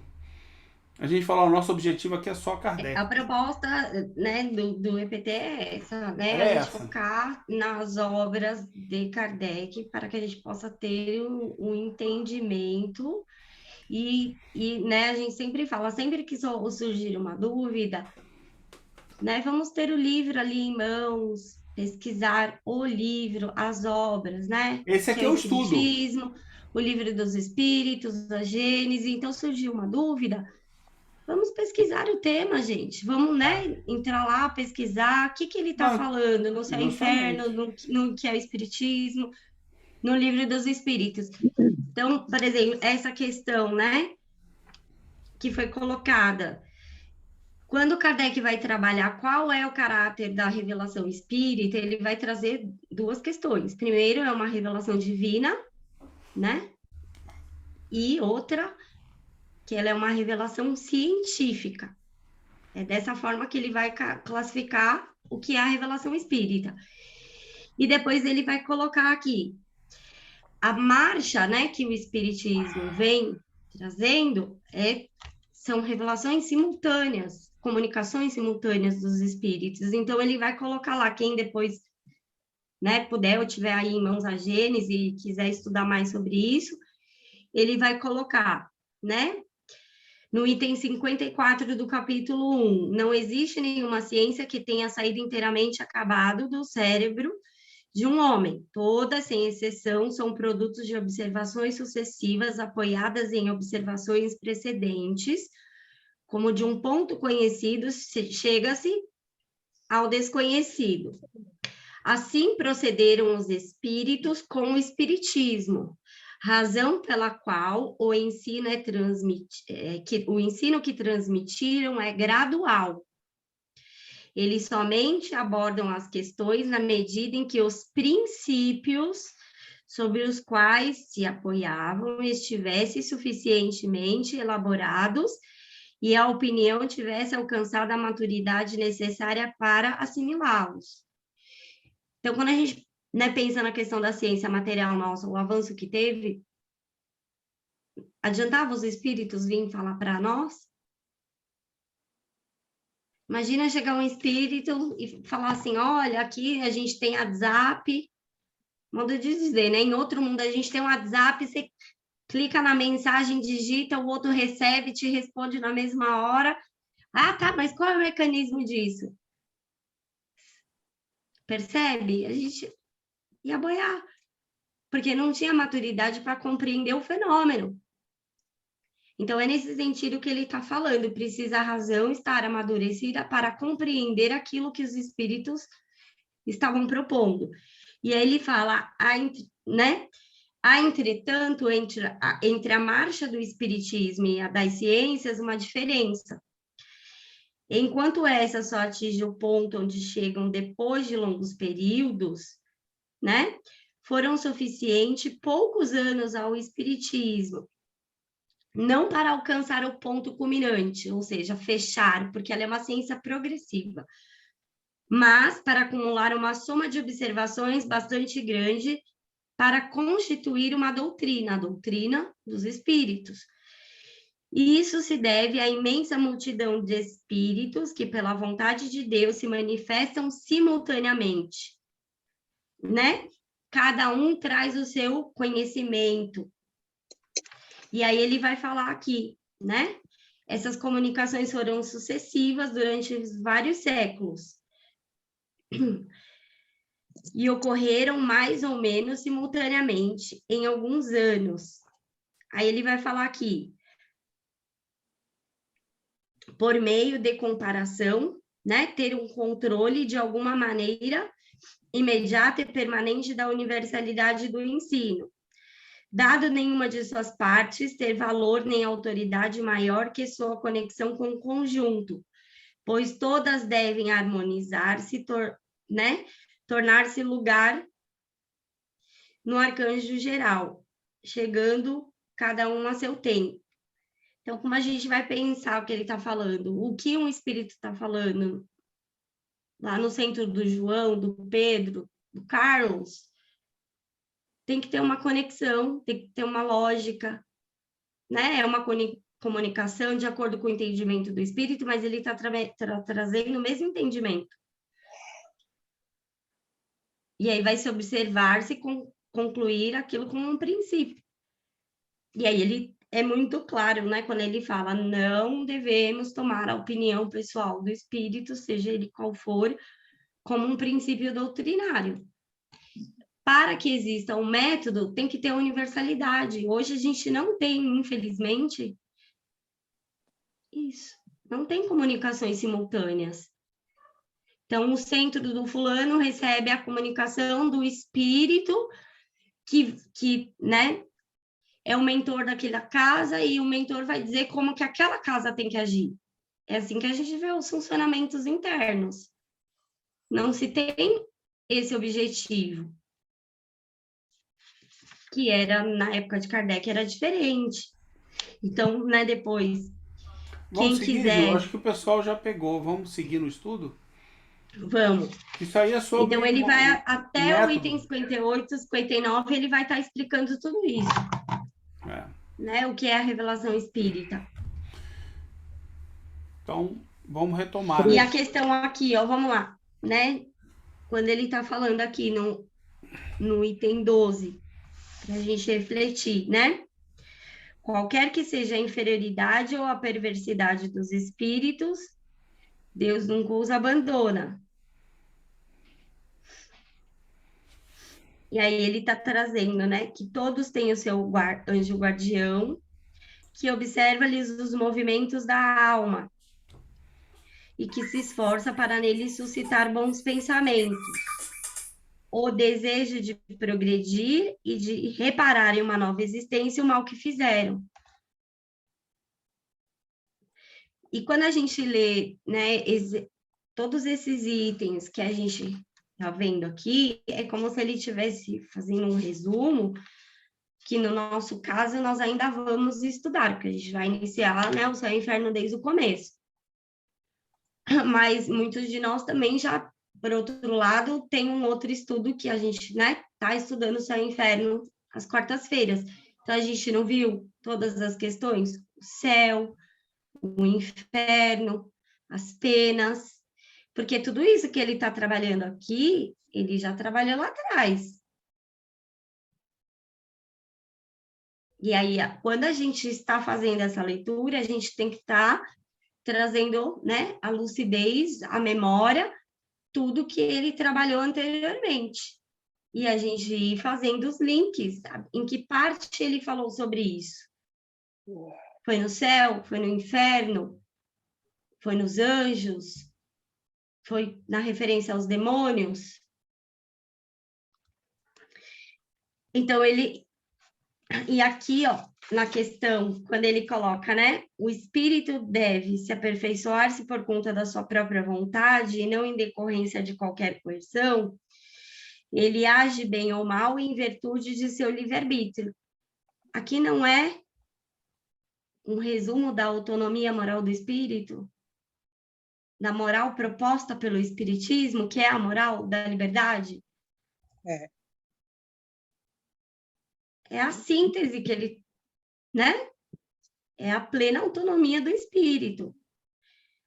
A gente falou, o nosso objetivo aqui é só Kardec. A proposta, né, do EPT é essa, né? A gente focar nas obras de Kardec para que a gente possa ter um entendimento e, né, a gente sempre fala, sempre que surgir uma dúvida, né, vamos ter o livro ali em mãos, pesquisar o livro, as obras, né? Esse aqui é o estudo. O livro dos Espíritos, a Gênese. Então, surgiu uma dúvida, vamos pesquisar o tema, gente. Vamos, né, entrar lá, pesquisar o que ele está falando, no céu e inferno, no que é o Espiritismo, no livro dos Espíritos. Então, por exemplo, essa questão, né, que foi colocada. Quando Kardec vai trabalhar qual é o caráter da revelação espírita, ele vai trazer duas questões. Primeiro, é uma revelação divina, né? E outra, que ela é uma revelação científica. É dessa forma que ele vai classificar o que é a revelação espírita. E depois ele vai colocar aqui a marcha, né, que o espiritismo vem trazendo são revelações simultâneas, comunicações simultâneas dos espíritos. Então, ele vai colocar lá, quem depois, né, puder ou tiver aí em mãos a Gênese e quiser estudar mais sobre isso, ele vai colocar, né, no item 54 do capítulo 1, não existe nenhuma ciência que tenha saído inteiramente acabado do cérebro de um homem. Todas, sem exceção, são produtos de observações sucessivas apoiadas em observações precedentes, como de um ponto conhecido chega-se ao desconhecido. Assim procederam os espíritos com o espiritismo, razão pela qual o ensino que transmitiram é gradual. Eles somente abordam as questões na medida em que os princípios sobre os quais se apoiavam estivessem suficientemente elaborados e a opinião tivesse alcançado a maturidade necessária para assimilá-los. Então, quando a gente, né, pensa na questão da ciência material nossa, o avanço que teve, adiantava os espíritos virem falar para nós? Imagina chegar um espírito e falar assim, olha, aqui a gente tem WhatsApp, modo de dizer, né? Em outro mundo a gente tem um WhatsApp, você clica na mensagem, digita, o outro recebe, te responde na mesma hora. Ah, tá, mas qual é o mecanismo disso? Percebe? A gente ia boiar, porque não tinha maturidade para compreender o fenômeno. Então, é nesse sentido que ele está falando, precisa a razão estar amadurecida para compreender aquilo que os espíritos estavam propondo. E aí ele fala, né? Há, entretanto, entre a marcha do espiritismo e a das ciências, uma diferença. Enquanto essa só atinge o ponto onde chegam depois de longos períodos, né? Foram suficientes poucos anos ao espiritismo, não para alcançar o ponto culminante, ou seja, fechar, porque ela é uma ciência progressiva, mas para acumular uma soma de observações bastante grande para constituir uma doutrina, a doutrina dos espíritos. E isso se deve à imensa multidão de espíritos que, pela vontade de Deus, se manifestam simultaneamente, né? Cada um traz o seu conhecimento. E aí ele vai falar aqui, né? Essas comunicações foram sucessivas durante vários séculos e ocorreram mais ou menos simultaneamente em alguns anos. Aí ele vai falar aqui, por meio de comparação, né, ter um controle de alguma maneira imediata e permanente da universalidade do ensino, dado nenhuma de suas partes ter valor nem autoridade maior que sua conexão com o conjunto, pois todas devem harmonizar-se, né, tornar-se lugar no arcanjo geral, chegando cada um a seu tempo. Então, como a gente vai pensar o que ele está falando? O que um espírito está falando? Lá no centro do João, do Pedro, do Carlos, tem que ter uma conexão, tem que ter uma lógica, né? É uma comunicação de acordo com o entendimento do espírito, mas ele está trazendo o mesmo entendimento. E aí vai se observar, se concluir aquilo como um princípio. E aí ele é muito claro, né, quando ele fala, não devemos tomar a opinião pessoal do espírito, seja ele qual for, como um princípio doutrinário. Para que exista um método, tem que ter universalidade. Hoje a gente não tem, infelizmente, isso. Não tem comunicações simultâneas. Então, o centro do fulano recebe a comunicação do espírito que né, é o mentor daquela casa e o mentor vai dizer como que aquela casa tem que agir. É assim que a gente vê os funcionamentos internos. Não se tem esse objetivo. Que era, na época de Kardec, era diferente. Então, né, depois, Vamos quem seguir, quiser... Ju, acho que o pessoal já pegou. Vamos seguir no estudo? Vamos. Isso aí é sobre... Então, ele vai até o método. item 58, 59, ele vai estar explicando tudo isso. Né, o que é a revelação espírita. Então, vamos retomar. E né? a questão aqui, ó, vamos lá, né? Quando ele está falando aqui no item 12, para a gente refletir, né? Qualquer que seja a inferioridade ou a perversidade dos espíritos, Deus nunca os abandona. E aí ele está trazendo, né? Que todos têm o seu anjo guardião, que observa-lhes os movimentos da alma e que se esforça para neles suscitar bons pensamentos, o desejo de progredir e de reparar em uma nova existência o mal que fizeram. E quando a gente lê, né, todos esses itens que a gente está vendo aqui, é como se ele estivesse fazendo um resumo, que no nosso caso nós ainda vamos estudar, porque a gente vai iniciar, né, o Céu e o Inferno desde o começo. Mas muitos de nós também já, por outro lado, tem um outro estudo que a gente, né, está estudando o Céu e o Inferno às quartas-feiras. Então, a gente não viu todas as questões? O céu, o inferno, as penas, porque tudo isso que ele está trabalhando aqui, ele já trabalhou lá atrás. E aí, quando a gente está fazendo essa leitura, a gente tem que estar trazendo, né, a lucidez, a memória, tudo que ele trabalhou anteriormente. E a gente ir fazendo os links, sabe? Em que parte ele falou sobre isso? Foi no céu? Foi no inferno? Foi nos anjos? Foi na referência aos demônios? Então, ele... E aqui, ó, na questão, quando ele coloca, né? O espírito deve se aperfeiçoar-se por conta da sua própria vontade e não em decorrência de qualquer coerção. Ele age bem ou mal em virtude de seu livre-arbítrio. Aqui não é um resumo da autonomia moral do espírito, da moral proposta pelo espiritismo, que é a moral da liberdade? É a síntese que ele, né? É a plena autonomia do espírito,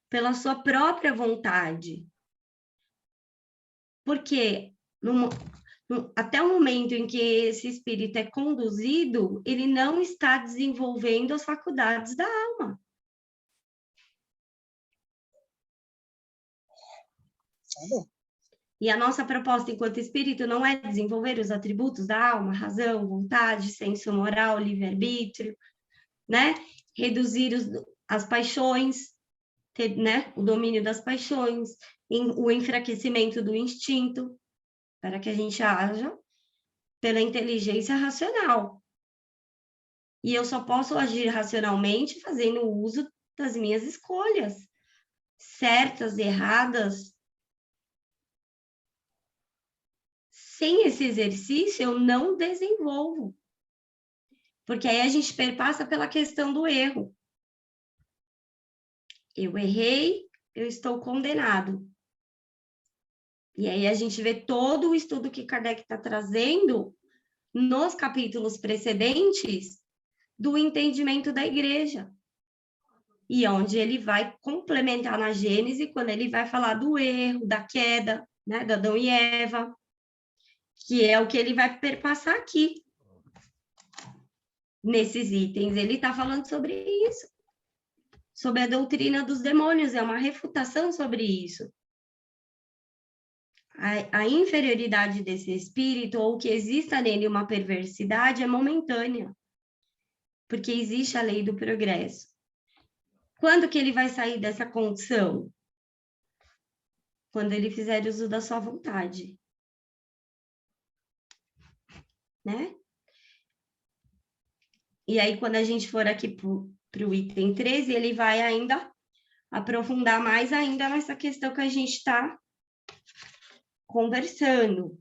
pela sua própria vontade. Porque até o momento em que esse espírito é conduzido, ele não está desenvolvendo as faculdades da alma. bom. E a nossa proposta enquanto espírito não é desenvolver os atributos da alma, razão, vontade, senso moral, livre-arbítrio, né? Reduzir as paixões, ter, né? O domínio das paixões, o enfraquecimento do instinto, para que a gente haja pela inteligência racional. E eu só posso agir racionalmente fazendo uso das minhas escolhas, certas, erradas. Sem esse exercício, eu não desenvolvo. Porque aí a gente perpassa pela questão do erro. Eu errei, eu estou condenado. E aí a gente vê todo o estudo que Kardec está trazendo nos capítulos precedentes do entendimento da igreja. E onde ele vai complementar na Gênese, quando ele vai falar do erro, da queda, né, de Adão e Eva, que é o que ele vai perpassar aqui. Nesses itens, ele está falando sobre isso. Sobre a doutrina dos demônios, é uma refutação sobre isso. A inferioridade desse espírito, ou que exista nele uma perversidade, é momentânea. Porque existe a lei do progresso. Quando que ele vai sair dessa condição? Quando ele fizer uso da sua vontade. Né? E aí, quando a gente for aqui para o item 13, ele vai ainda aprofundar mais ainda nessa questão que a gente está conversando.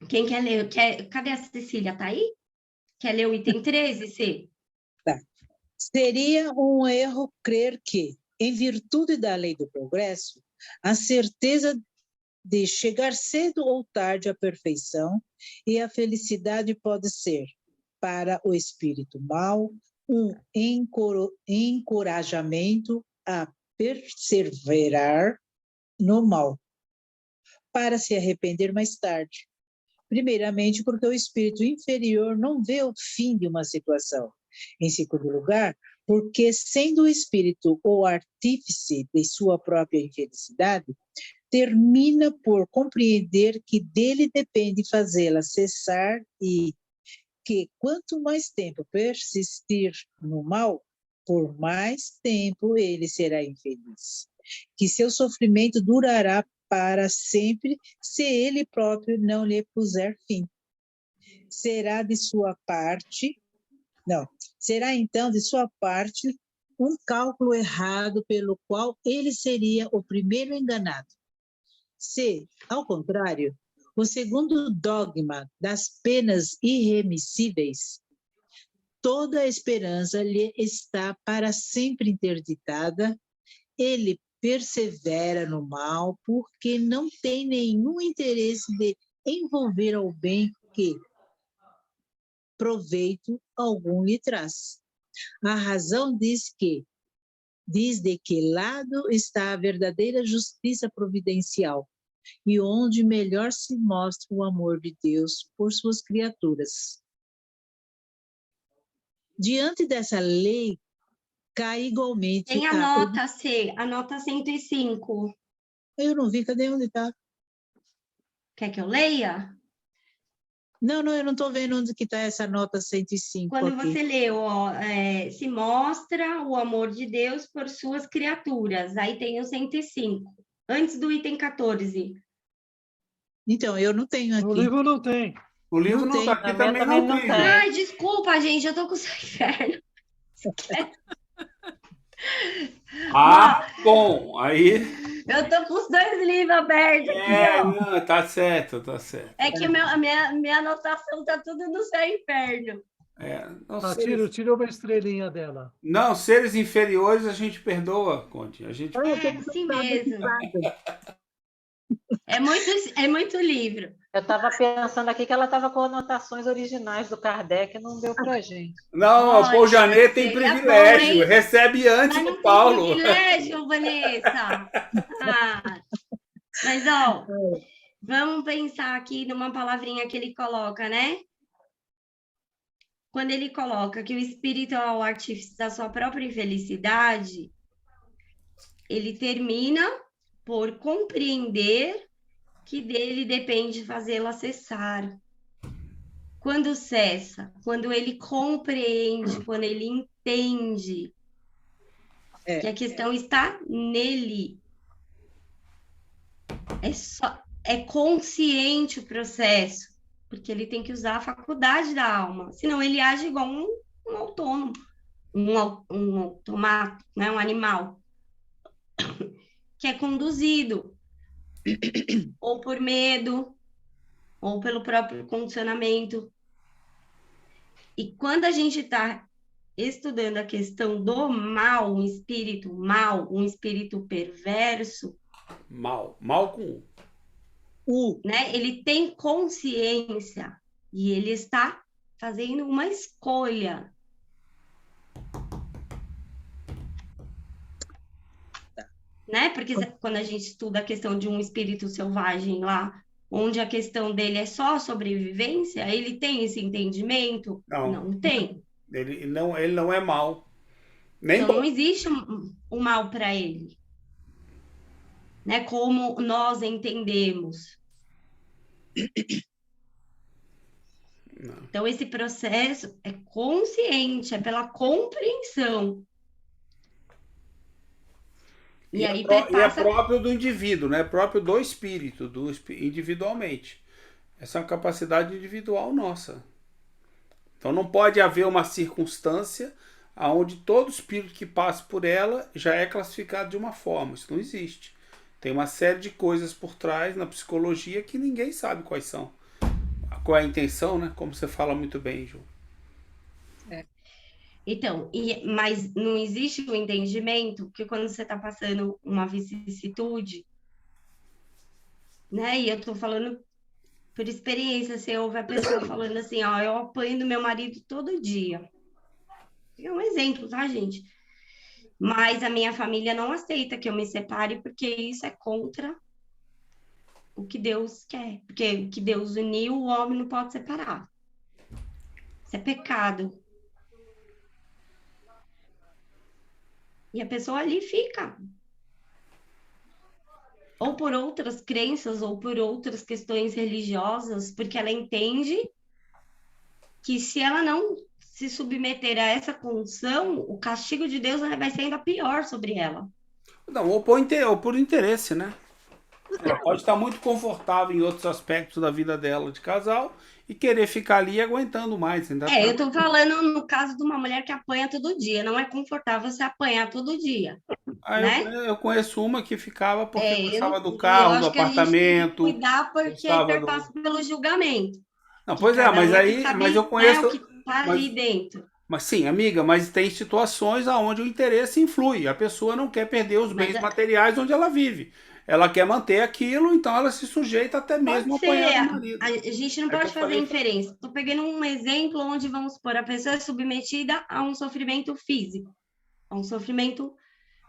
Quem quer ler? Cadê a Cecília? Está aí? Quer ler o item 13, C? Tá. Seria um erro crer que, em virtude da lei do progresso, a certeza de chegar cedo ou tarde à perfeição e à felicidade pode ser, para o espírito mau, um encorajamento a perseverar no mal, para se arrepender mais tarde. Primeiramente, porque o espírito inferior não vê o fim de uma situação. Em segundo lugar, porque, sendo o espírito o artífice de sua própria infelicidade, termina por compreender que dele depende fazê-la cessar e que, quanto mais tempo persistir no mal, por mais tempo ele será infeliz. Que seu sofrimento durará para sempre se ele próprio não lhe puser fim. Será então de sua parte um cálculo errado pelo qual ele seria o primeiro enganado. Se, ao contrário, o segundo dogma das penas irremissíveis, toda a esperança lhe está para sempre interditada, ele persevera no mal porque não tem nenhum interesse de envolver ao bem que proveito algum lhe traz. A razão diz de que lado está a verdadeira justiça providencial e onde melhor se mostra o amor de Deus por suas criaturas. Diante dessa lei, cai igualmente... Tem a nota C, a nota 105. Eu não vi, cadê onde está? Quer que eu leia? Não, eu não estou vendo onde que está essa nota 105 Quando aqui. você leu, se mostra o amor de Deus por suas criaturas. Aí tem o 105, antes do item 14. Então, eu não tenho aqui. No livro não tem. O livro não está aqui, também não tem. Ai, desculpa, gente, eu tô com o seu inferno. Bom, aí... Eu tô com os dois livros abertos aqui, ó. Não, tá certo. É que a minha anotação tá tudo no seu inferno. Tira uma estrelinha dela. Não, seres inferiores a gente perdoa, Conte. A gente... assim mesmo. É muito livro. Eu estava pensando aqui que ela estava com anotações originais do Kardec e não deu para gente. Não, o Paul Janet tem privilégio, bom, recebe antes do Paulo. Tem privilégio, Vanessa. Mas, ó, vamos pensar aqui numa palavrinha que ele coloca, né? Quando ele coloca que o espírito é o artífice da sua própria infelicidade, ele termina por compreender que dele depende fazê-la cessar. Quando cessa? Quando ele compreende, quando ele entende que a questão está nele. É consciente o processo, porque ele tem que usar a faculdade da alma, senão ele age igual um autônomo, um automato, né? Um animal, que é conduzido ou por medo, ou pelo próprio condicionamento. E quando a gente está estudando a questão do mal, um espírito perverso, mal com né? Ele tem consciência e ele está fazendo uma escolha. Né? Porque quando a gente estuda a questão de um espírito selvagem lá, onde a questão dele é só sobrevivência, ele tem esse entendimento? Não tem. Ele não é mal. Nem então, não existe um mal para ele. Né? Como nós entendemos. Então, esse processo é consciente, é pela compreensão. E aí é próprio do indivíduo, né? Próprio do espírito, individualmente. Essa é uma capacidade individual nossa. Então não pode haver uma circunstância onde todo espírito que passa por ela já é classificado de uma forma. Isso não existe. Tem uma série de coisas por trás na psicologia que ninguém sabe quais são. Qual é a intenção, né? Como você fala muito bem, Ju. Então, mas não existe o entendimento que quando você está passando uma vicissitude, né? E eu estou falando por experiência, você ouve a pessoa falando assim, ó, eu apanho do meu marido todo dia. É um exemplo, tá, gente? Mas a minha família não aceita que eu me separe porque isso é contra o que Deus quer. Porque o que Deus uniu, o homem não pode separar. Isso é pecado. E a pessoa ali fica. Ou por outras crenças, ou por outras questões religiosas, porque ela entende que se ela não se submeter a essa condição, o castigo de Deus vai ser ainda pior sobre ela. Não, ou por interesse, né? Ela pode estar muito confortável em outros aspectos da vida dela de casal e querer ficar ali aguentando mais. Eu tô falando no caso de uma mulher que apanha todo dia. Não é confortável você apanhar todo dia. Né? Eu conheço uma que ficava porque gostava do carro, do apartamento. A gente tem que cuidar porque perpassa pelo julgamento. Não, pois é, mas eu conheço. O que tá ali dentro. Mas sim, amiga, mas tem situações onde o interesse influi. A pessoa não quer perder os bens materiais onde ela vive. Ela quer manter aquilo, então ela se sujeita até mesmo a apanhar do marido. A gente não pode fazer inferência. Estou pegando um exemplo onde, vamos supor, a pessoa é submetida a um sofrimento físico, a um sofrimento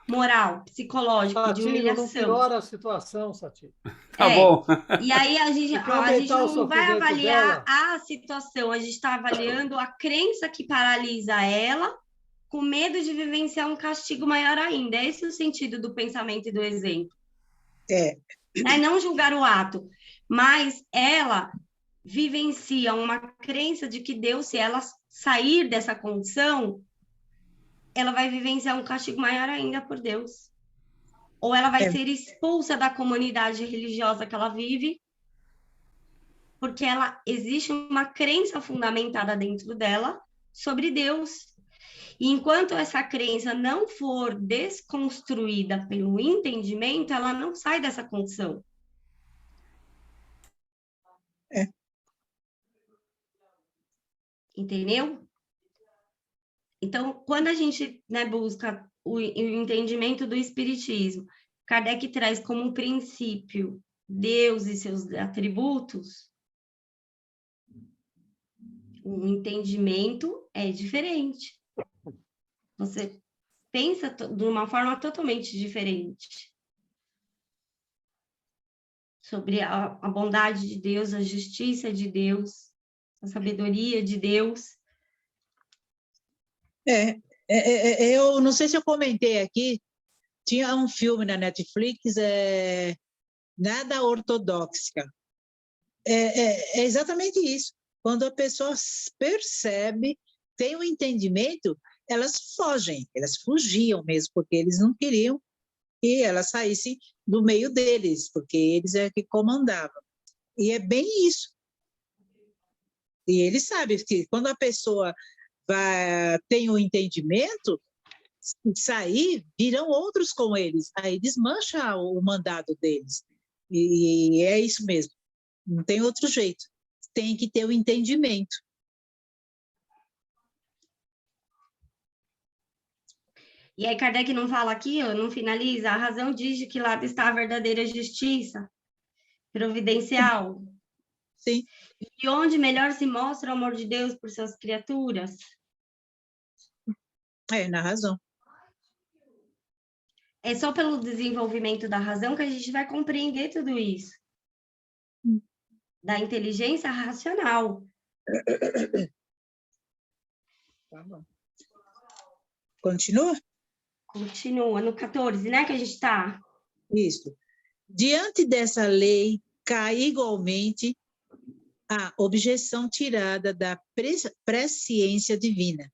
moral, psicológico, Sati, de humilhação. Não piora a situação, Sati. Tá bom. E aí a gente não vai avaliar a situação, a gente está avaliando a crença que paralisa ela, com medo de vivenciar um castigo maior ainda. Esse é o sentido do pensamento e do exemplo. Não julgar o ato, mas ela vivencia uma crença de que Deus, se ela sair dessa condição, ela vai vivenciar um castigo maior ainda por Deus. Ou ela vai ser expulsa da comunidade religiosa que ela vive, porque existe uma crença fundamentada dentro dela sobre Deus. E enquanto essa crença não for desconstruída pelo entendimento, ela não sai dessa condição. Entendeu? Então, quando a gente busca o entendimento do Espiritismo, Kardec traz como princípio Deus e seus atributos, o entendimento é diferente. Você pensa de uma forma totalmente diferente sobre a bondade de Deus, a justiça de Deus, a sabedoria de Deus. Eu não sei se eu comentei aqui, Tinha um filme na Netflix, Nada Ortodoxa. É exatamente isso. Quando a pessoa percebe, tem um entendimento, elas fogem, elas fugiam mesmo, porque eles não queriam que ela saísse do meio deles, porque eles é que comandavam. E é bem isso. E ele sabe que quando a pessoa tem o entendimento, sair, virão outros com eles. Aí desmancha o mandado deles. E é isso mesmo. Não tem outro jeito. Tem que ter o entendimento. E aí Kardec não fala aqui, ó, não finaliza, a razão diz de que lado está a verdadeira justiça providencial. Sim. E onde melhor se mostra o amor de Deus por suas criaturas? Na razão. É só pelo desenvolvimento da razão que a gente vai compreender tudo isso. Da inteligência racional. Tá bom. Continua? Continua, no 14, né, que a gente está. Isso. Diante dessa lei, cai igualmente a objeção tirada da presciência divina.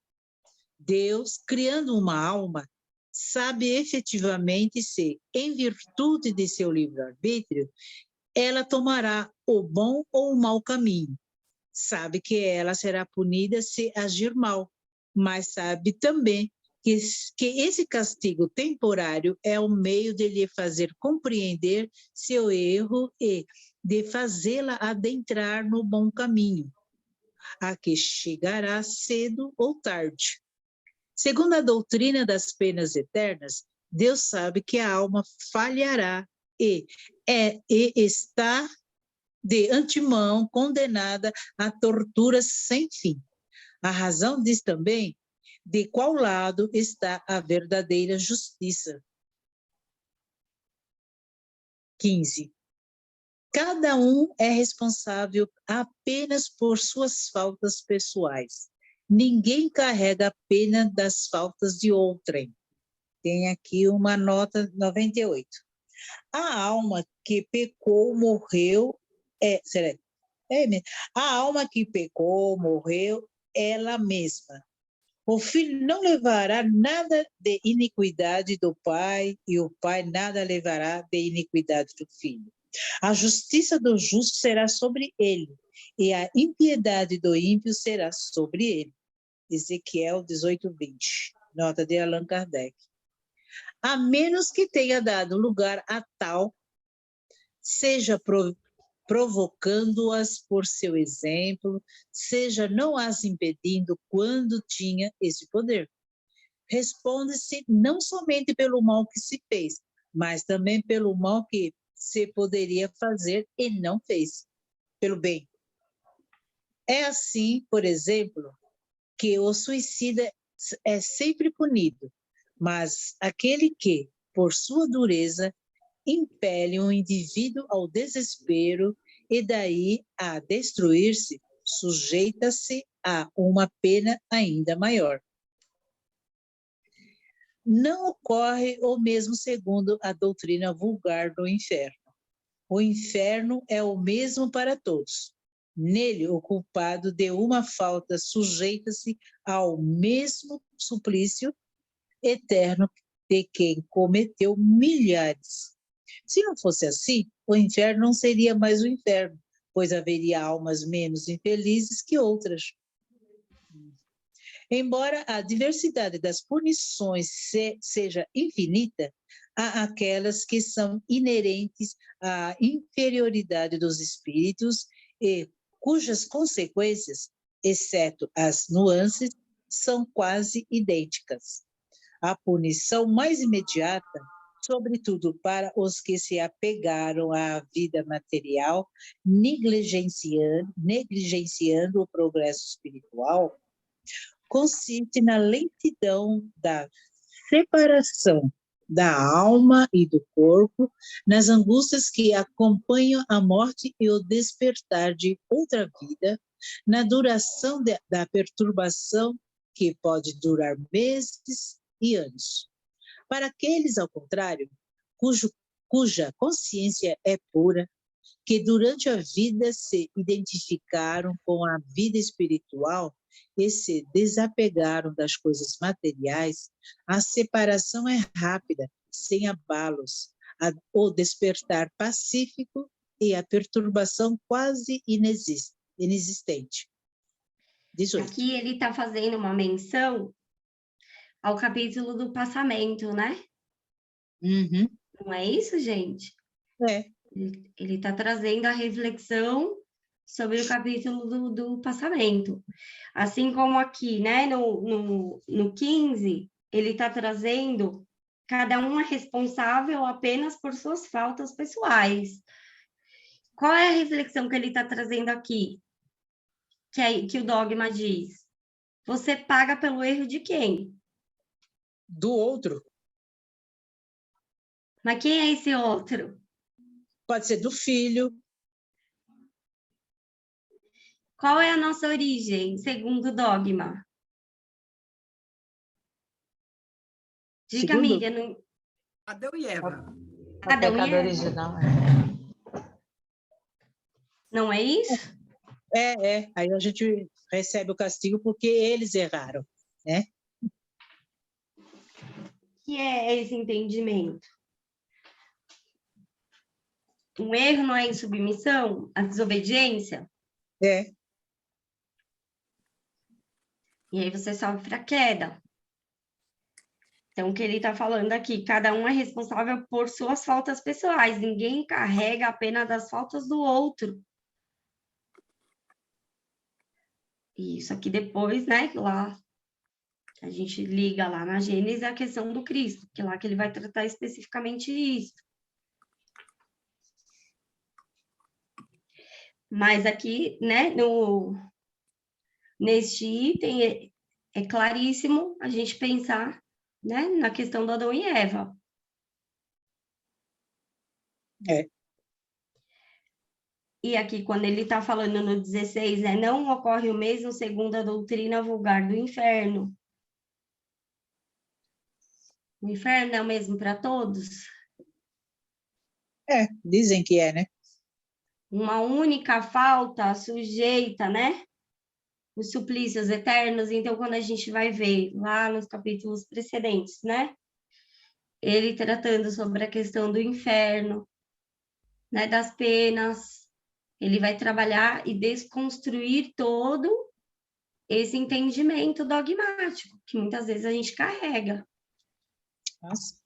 Deus, criando uma alma, sabe efetivamente se, em virtude de seu livre-arbítrio, ela tomará o bom ou o mau caminho. Sabe que ela será punida se agir mal, mas sabe também que esse castigo temporário é o meio de lhe fazer compreender seu erro e de fazê-la adentrar no bom caminho, a que chegará cedo ou tarde. Segundo a doutrina das penas eternas, Deus sabe que a alma falhará e está de antemão condenada a torturas sem fim. A razão diz também de qual lado está a verdadeira justiça. 15. Cada um é responsável apenas por suas faltas pessoais. Ninguém carrega a pena das faltas de outrem. Tem aqui uma nota 98. A alma que pecou morreu a alma que pecou morreu ela mesma. O filho não levará nada de iniquidade do pai, e o pai nada levará de iniquidade do filho. A justiça do justo será sobre ele, e a impiedade do ímpio será sobre ele. Ezequiel 18:20, nota de Allan Kardec. A menos que tenha dado lugar a tal, seja provocando-as por seu exemplo, seja não as impedindo quando tinha esse poder. Responde-se não somente pelo mal que se fez, mas também pelo mal que se poderia fazer e não fez, pelo bem. É assim, por exemplo, que o suicida é sempre punido, mas aquele que, por sua dureza, impele um indivíduo ao desespero e daí a destruir-se, sujeita-se a uma pena ainda maior. Não ocorre o mesmo segundo a doutrina vulgar do inferno. O inferno é o mesmo para todos. Nele, o culpado de uma falta sujeita-se ao mesmo suplício eterno de quem cometeu milhares. Se não fosse assim, o inferno não seria mais o inferno, pois haveria almas menos infelizes que outras. Embora a diversidade das punições seja infinita, há aquelas que são inerentes à inferioridade dos espíritos e cujas consequências, exceto as nuances, são quase idênticas. A punição mais imediata, sobretudo para os que se apegaram à vida material, negligenciando o progresso espiritual, consiste na lentidão da separação da alma e do corpo, nas angústias que acompanham a morte e o despertar de outra vida, na duração da perturbação que pode durar meses e anos. Para aqueles, ao contrário, cuja consciência é pura, que durante a vida se identificaram com a vida espiritual e se desapegaram das coisas materiais, a separação é rápida, sem abalos, o despertar pacífico e a perturbação quase inexistente. 18. Aqui ele está fazendo uma menção ao capítulo do passamento, né? Uhum. Não é isso, gente? É. Ele está trazendo a reflexão sobre o capítulo do passamento. Assim como aqui, né, no 15, ele está trazendo cada um é responsável apenas por suas faltas pessoais. Qual é a reflexão que ele está trazendo aqui? Que o dogma diz? Você paga pelo erro de quem? Do outro. Mas quem é esse outro? Pode ser do filho. Qual é a nossa origem, segundo o dogma? Diga, Segundo? amiga. Não... Adão e Eva. O Adão e pecado Eva. original. Não é isso? É. Aí a gente recebe o castigo porque eles erraram, né? Que é esse entendimento? Um erro não é insubmissão? A desobediência? É. E aí você sofre a queda. Então, o que ele está falando aqui, cada um é responsável por suas faltas pessoais, ninguém carrega apenas das faltas do outro. E isso aqui depois, né, lá, a gente liga lá na Gênesis a questão do Cristo, que é lá que ele vai tratar especificamente isso. Mas aqui, né, neste item, é claríssimo a gente pensar, né, na questão do Adão e Eva. É. E aqui, quando ele está falando no 16, né, não ocorre o mesmo segundo a doutrina vulgar do inferno. O inferno é o mesmo para todos? É, dizem que é, né? Uma única falta sujeita, né? Os suplícios eternos. Então, quando a gente vai ver lá nos capítulos precedentes, né? Ele tratando sobre a questão do inferno, né? Das penas. Ele vai trabalhar e desconstruir todo esse entendimento dogmático, que muitas vezes a gente carrega. Nossa.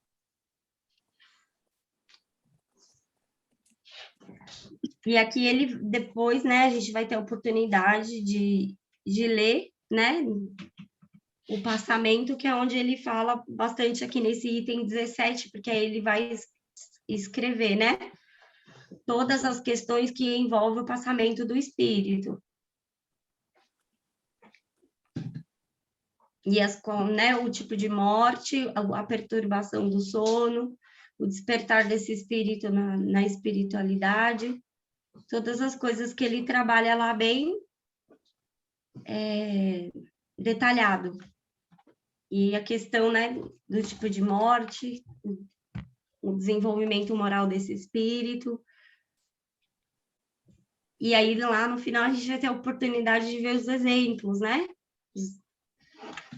E aqui ele, depois, né, a gente vai ter a oportunidade de ler, né, o passamento, que é onde ele fala bastante aqui nesse item 17, porque aí ele vai escrever, né, todas as questões que envolvem o passamento do espírito. E né, o tipo de morte, a perturbação do sono, o despertar desse espírito na espiritualidade, todas as coisas que ele trabalha lá bem detalhado. E a questão, né, do tipo de morte, o desenvolvimento moral desse espírito. E aí, lá no final, a gente vai ter a oportunidade de ver os exemplos, né?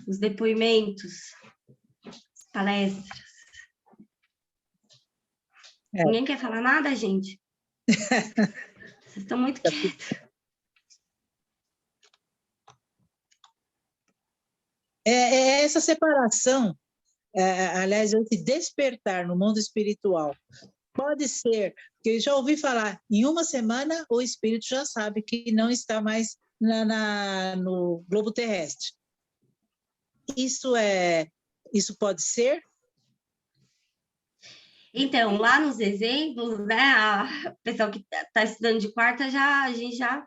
Os depoimentos, as palestras. É. Ninguém quer falar nada, gente? Vocês estão muito quietos. Essa separação, aliás, esse despertar no mundo espiritual, pode ser, porque eu já ouvi falar, em uma semana o espírito já sabe que não está mais no globo terrestre. Isso pode ser? Então, lá nos exemplos, né, o pessoal que está estudando de quarta, a gente já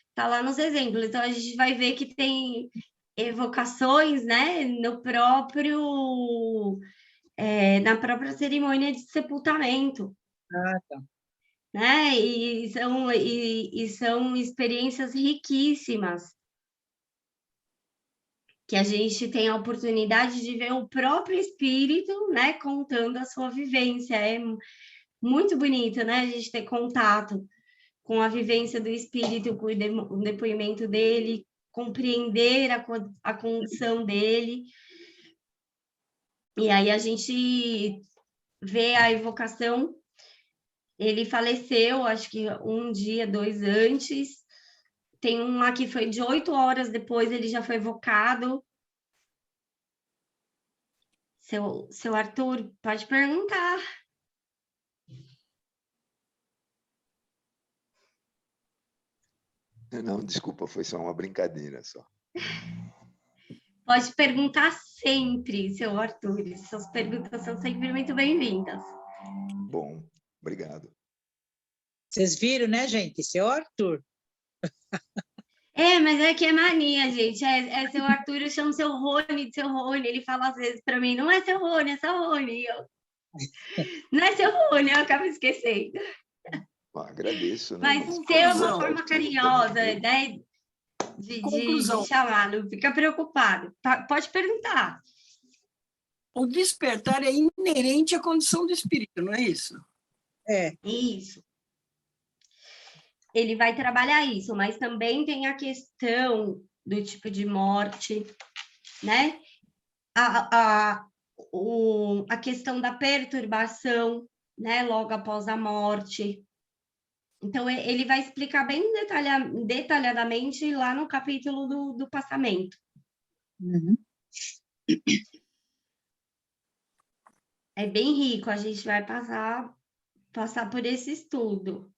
está lá nos exemplos. Então, a gente vai ver que tem evocações, né, na própria cerimônia de sepultamento. Ah, tá. Né? E são experiências riquíssimas. que a gente tem a oportunidade de ver o próprio espírito, né, contando a sua vivência. É muito bonito, né, a gente ter contato com a vivência do espírito, com o depoimento dele, compreender a condição dele. E aí a gente vê a evocação. Ele faleceu, acho que 1 dia, 2 antes. Tem uma que foi de 8 horas depois, ele já foi evocado. Seu Arthur, pode perguntar. Não, desculpa, foi só uma brincadeira só. Pode perguntar sempre, seu Arthur. Suas perguntas são sempre muito bem-vindas. Bom, obrigado. Vocês viram, né, gente? Seu Arthur. Mas é que é mania, gente. É seu Arthur, eu chamo seu Rony de seu Rony. Ele fala às vezes para mim, não é seu Rony, é seu Rony. Não é seu Rony, eu acabo esquecendo. Agradeço. Né? Mas seu é uma forma carinhosa, né? De chamar, não fica preocupado. Pode perguntar. O despertar é inerente à condição do espírito, não é isso? É. Isso. Ele vai trabalhar isso, mas também tem a questão do tipo de morte, né? A questão da perturbação, né? Logo após a morte. Então, ele vai explicar bem detalhadamente lá no capítulo do passamento. Uhum. É bem rico, a gente vai passar por esse estudo.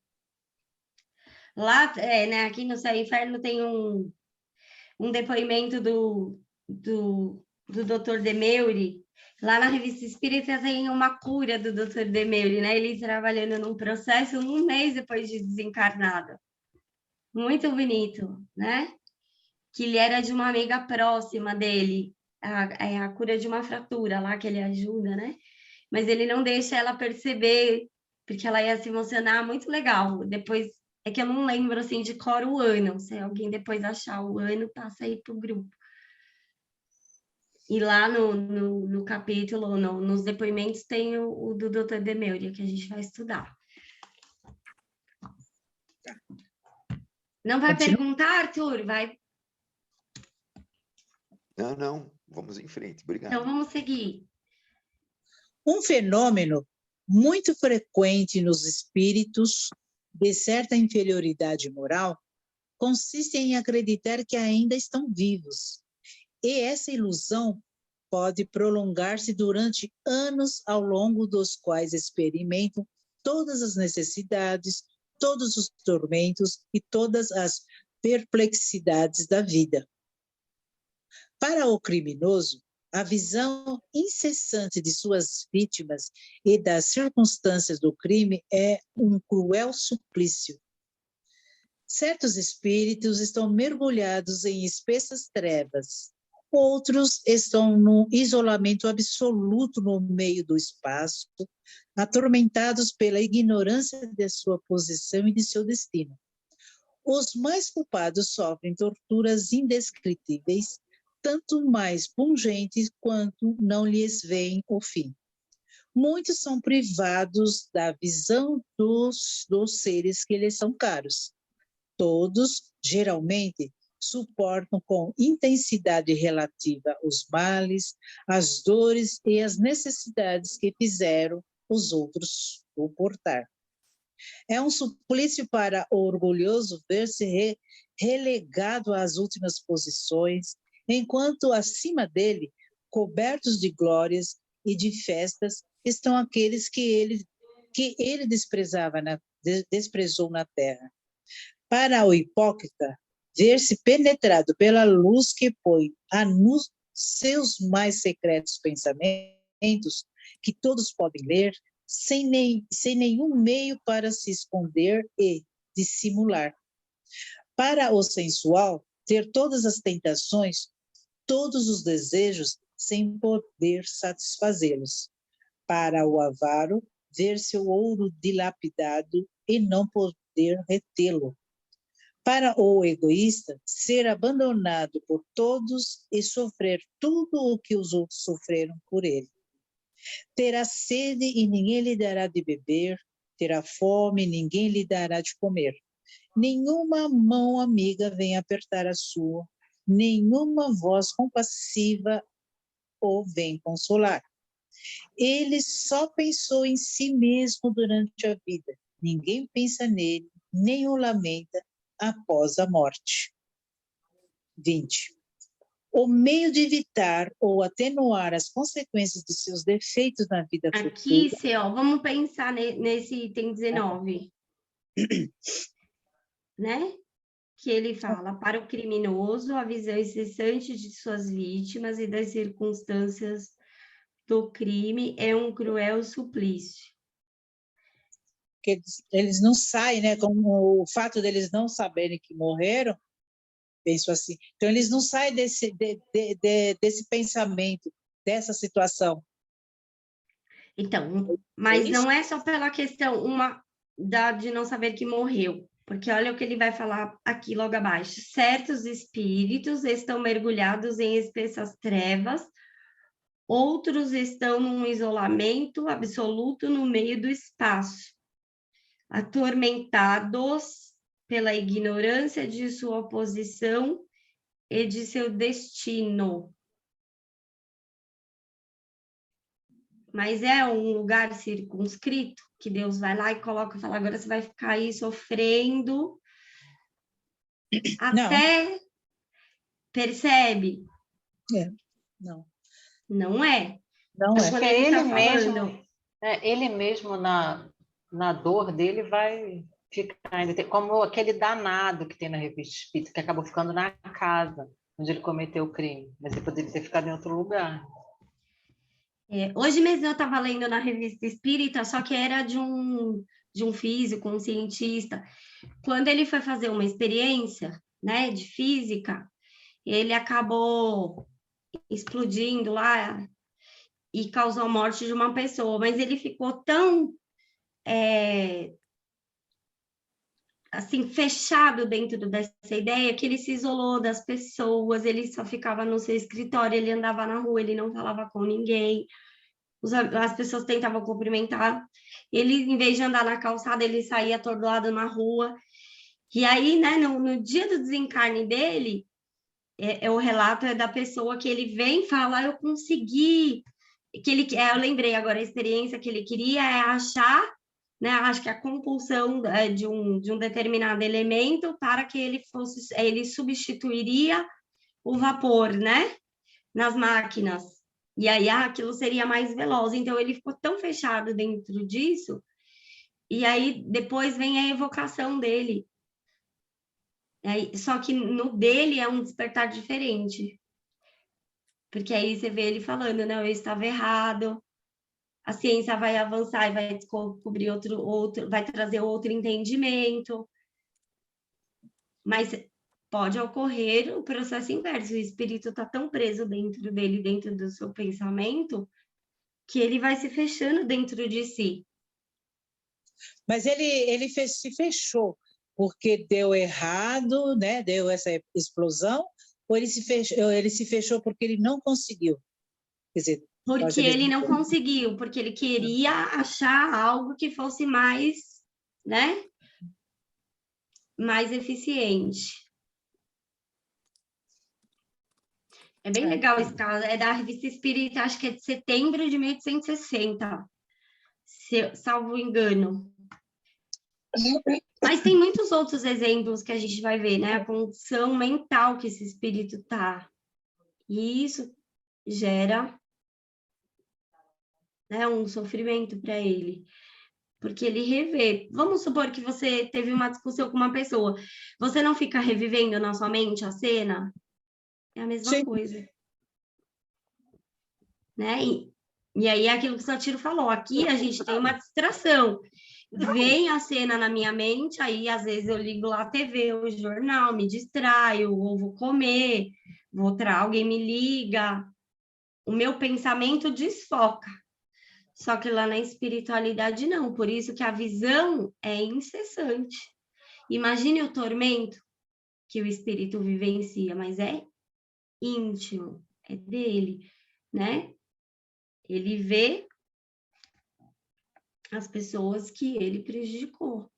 Lá, né, aqui no Céu e Inferno tem um depoimento do Dr. Demeuri. Lá na Revista Espírita tem uma cura do Dr. Demeuri, né? Ele trabalhando num processo 1 mês depois de desencarnado. Muito bonito, né? Que ele era de uma amiga próxima dele, a cura de uma fratura lá que ele ajuda, né? Mas ele não deixa ela perceber, porque ela ia se emocionar, muito legal. Depois, é que eu não lembro, assim, de cor o ano, se alguém depois achar o ano, passa aí para o grupo. E lá no capítulo, nos depoimentos, tem o do Dr. Demeuri, que a gente vai estudar. Não vai perguntar, Arthur? Vai. Não, vamos em frente, obrigado. Então, vamos seguir. Um fenômeno muito frequente nos espíritos de certa inferioridade moral consiste em acreditar que ainda estão vivos. E essa ilusão pode prolongar-se durante anos, ao longo dos quais experimentam todas as necessidades, todos os tormentos e todas as perplexidades da vida. Para o criminoso, a visão incessante de suas vítimas e das circunstâncias do crime é um cruel suplício. Certos espíritos estão mergulhados em espessas trevas. Outros estão num isolamento absoluto no meio do espaço, atormentados pela ignorância de sua posição e de seu destino. Os mais culpados sofrem torturas indescritíveis, tanto mais pungentes quanto não lhes veem o fim. Muitos são privados da visão dos seres que lhes são caros. Todos, geralmente, suportam com intensidade relativa os males, as dores e as necessidades que fizeram os outros suportar. É um suplício para o orgulhoso ver-se relegado às últimas posições, enquanto acima dele, cobertos de glórias e de festas, estão aqueles que ele desprezou na terra. Para o hipócrita, ver-se penetrado pela luz que põe a nu seus mais secretos pensamentos, que todos podem ler, sem nenhum meio para se esconder e dissimular. Para o sensual, ter todas as tentações, todos os desejos, sem poder satisfazê-los. Para o avaro, ver seu ouro dilapidado e não poder retê-lo. Para o egoísta, ser abandonado por todos e sofrer tudo o que os outros sofreram por ele. Terá sede e ninguém lhe dará de beber, terá fome e ninguém lhe dará de comer. Nenhuma mão amiga vem apertar a sua, nenhuma voz compassiva o vem consolar. Ele só pensou em si mesmo durante a vida. Ninguém pensa nele, nem o lamenta após a morte. 20. O meio de evitar ou atenuar as consequências de seus defeitos na vida Aqui, futura... vamos pensar nesse item 19, né? Que ele fala, para o criminoso, a visão incessante de suas vítimas e das circunstâncias do crime é um cruel suplício. Que eles não saem, né? Como o fato deles não saberem que morreram, penso assim. Então, eles não saem desse pensamento, dessa situação. Então, mas não é só pela questão de não saber que morreu, porque olha o que ele vai falar aqui logo abaixo. Certos espíritos estão mergulhados em espessas trevas, outros estão num isolamento absoluto no meio do espaço, atormentados pela ignorância de sua posição e de seu destino. Mas é um lugar circunscrito, que Deus vai lá e coloca e fala, agora você vai ficar aí sofrendo até... Percebe? Não. Não é. Não é. Porque ele mesmo na dor dele vai ficar ainda, como aquele danado que tem na Revista Espírita, que acabou ficando na casa onde ele cometeu o crime, mas ele poderia ter ficado em outro lugar. Hoje mesmo eu estava lendo na Revista Espírita, só que era de um físico, um cientista. Quando ele foi fazer uma experiência, né, de física, ele acabou explodindo lá e causou a morte de uma pessoa, mas ele ficou tão assim, fechado dentro dessa ideia, que ele se isolou das pessoas, ele só ficava no seu escritório, ele andava na rua, ele não falava com ninguém, as pessoas tentavam cumprimentar, ele, em vez de andar na calçada, ele saía atordoado na rua, e aí, né, no dia do desencarne dele, o relato é da pessoa que ele vem e fala, eu consegui, eu lembrei agora, a experiência que ele queria é achar, né, acho que a compulsão de um determinado elemento para que ele substituiria o vapor, né, nas máquinas, e aí aquilo seria mais veloz, então ele ficou tão fechado dentro disso, e aí depois vem a evocação dele, só que no dele é um despertar diferente, porque aí você vê ele falando, não, eu estava errado, a ciência vai avançar e vai descobrir outro, vai trazer outro entendimento, mas pode ocorrer o processo inverso, o espírito está tão preso dentro dele, dentro do seu pensamento, que ele vai se fechando dentro de si. Mas ele se fechou porque deu errado, né? Deu essa explosão, ou ele se fechou porque ele não conseguiu? Quer dizer, porque ele não conseguiu, porque ele queria achar algo que fosse mais, né? Mais eficiente. É bem legal esse caso, é da Revista Espírita, acho que é de setembro de 1860, salvo engano. Mas tem muitos outros exemplos que a gente vai ver, né? A condição mental que esse espírito está. E isso gera, né, um sofrimento para ele. Porque ele revê. Vamos supor que você teve uma discussão com uma pessoa. Você não fica revivendo na sua mente a cena? É a mesma coisa. Né? E aí é aquilo que o Satiro falou. Aqui a gente tem uma distração. Vem a cena na minha mente, aí às vezes eu ligo lá a TV, o jornal, me distraio, ou vou comer, alguém me liga. O meu pensamento desfoca. Só que lá na espiritualidade não, por isso que a visão é incessante. Imagine o tormento que o espírito vivencia, mas é íntimo, é dele, né? Ele vê as pessoas que ele prejudicou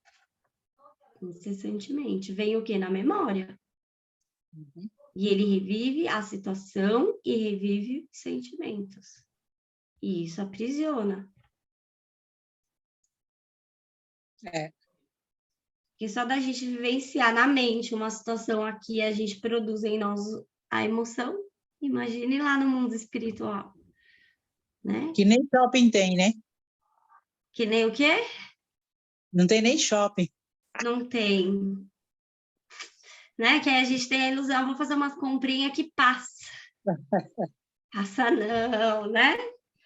incessantemente. Vem o quê? Na memória. E ele revive a situação e revive os sentimentos. E isso aprisiona. Porque só da gente vivenciar na mente uma situação aqui, a gente produz em nós a emoção. Imagine lá no mundo espiritual. Né? Que nem shopping tem, né? Que nem o quê? Não tem nem shopping. Não tem. Né? Que aí a gente tem a ilusão, vou fazer umas comprinhas que passa. Passa não, né?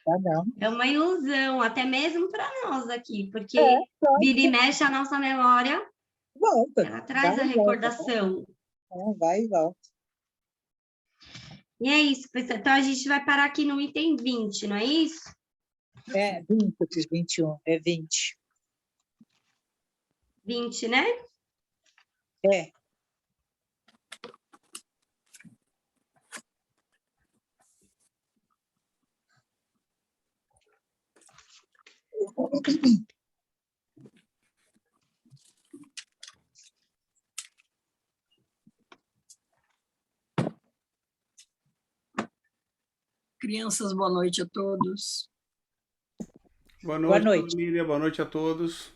Não. É uma ilusão, até mesmo para nós aqui, porque vira e mexe a nossa memória, volta. Ela traz a recordação. Vai e volta. E é isso, pessoal. Então, a gente vai parar aqui no item 20, não é isso? 20, eu fiz 21, é 20. 20, né? É. Crianças, boa noite a todos. Boa noite, Boa noite. família. Boa noite a todos.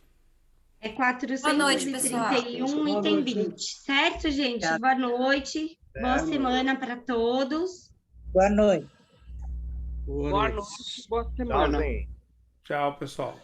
É Boa noite, pessoal. 431, item 20. Certo, gente? Boa noite. Boa semana para todos. Boa noite. Boa noite. Boa semana. Tchauzinho. Tchau, pessoal.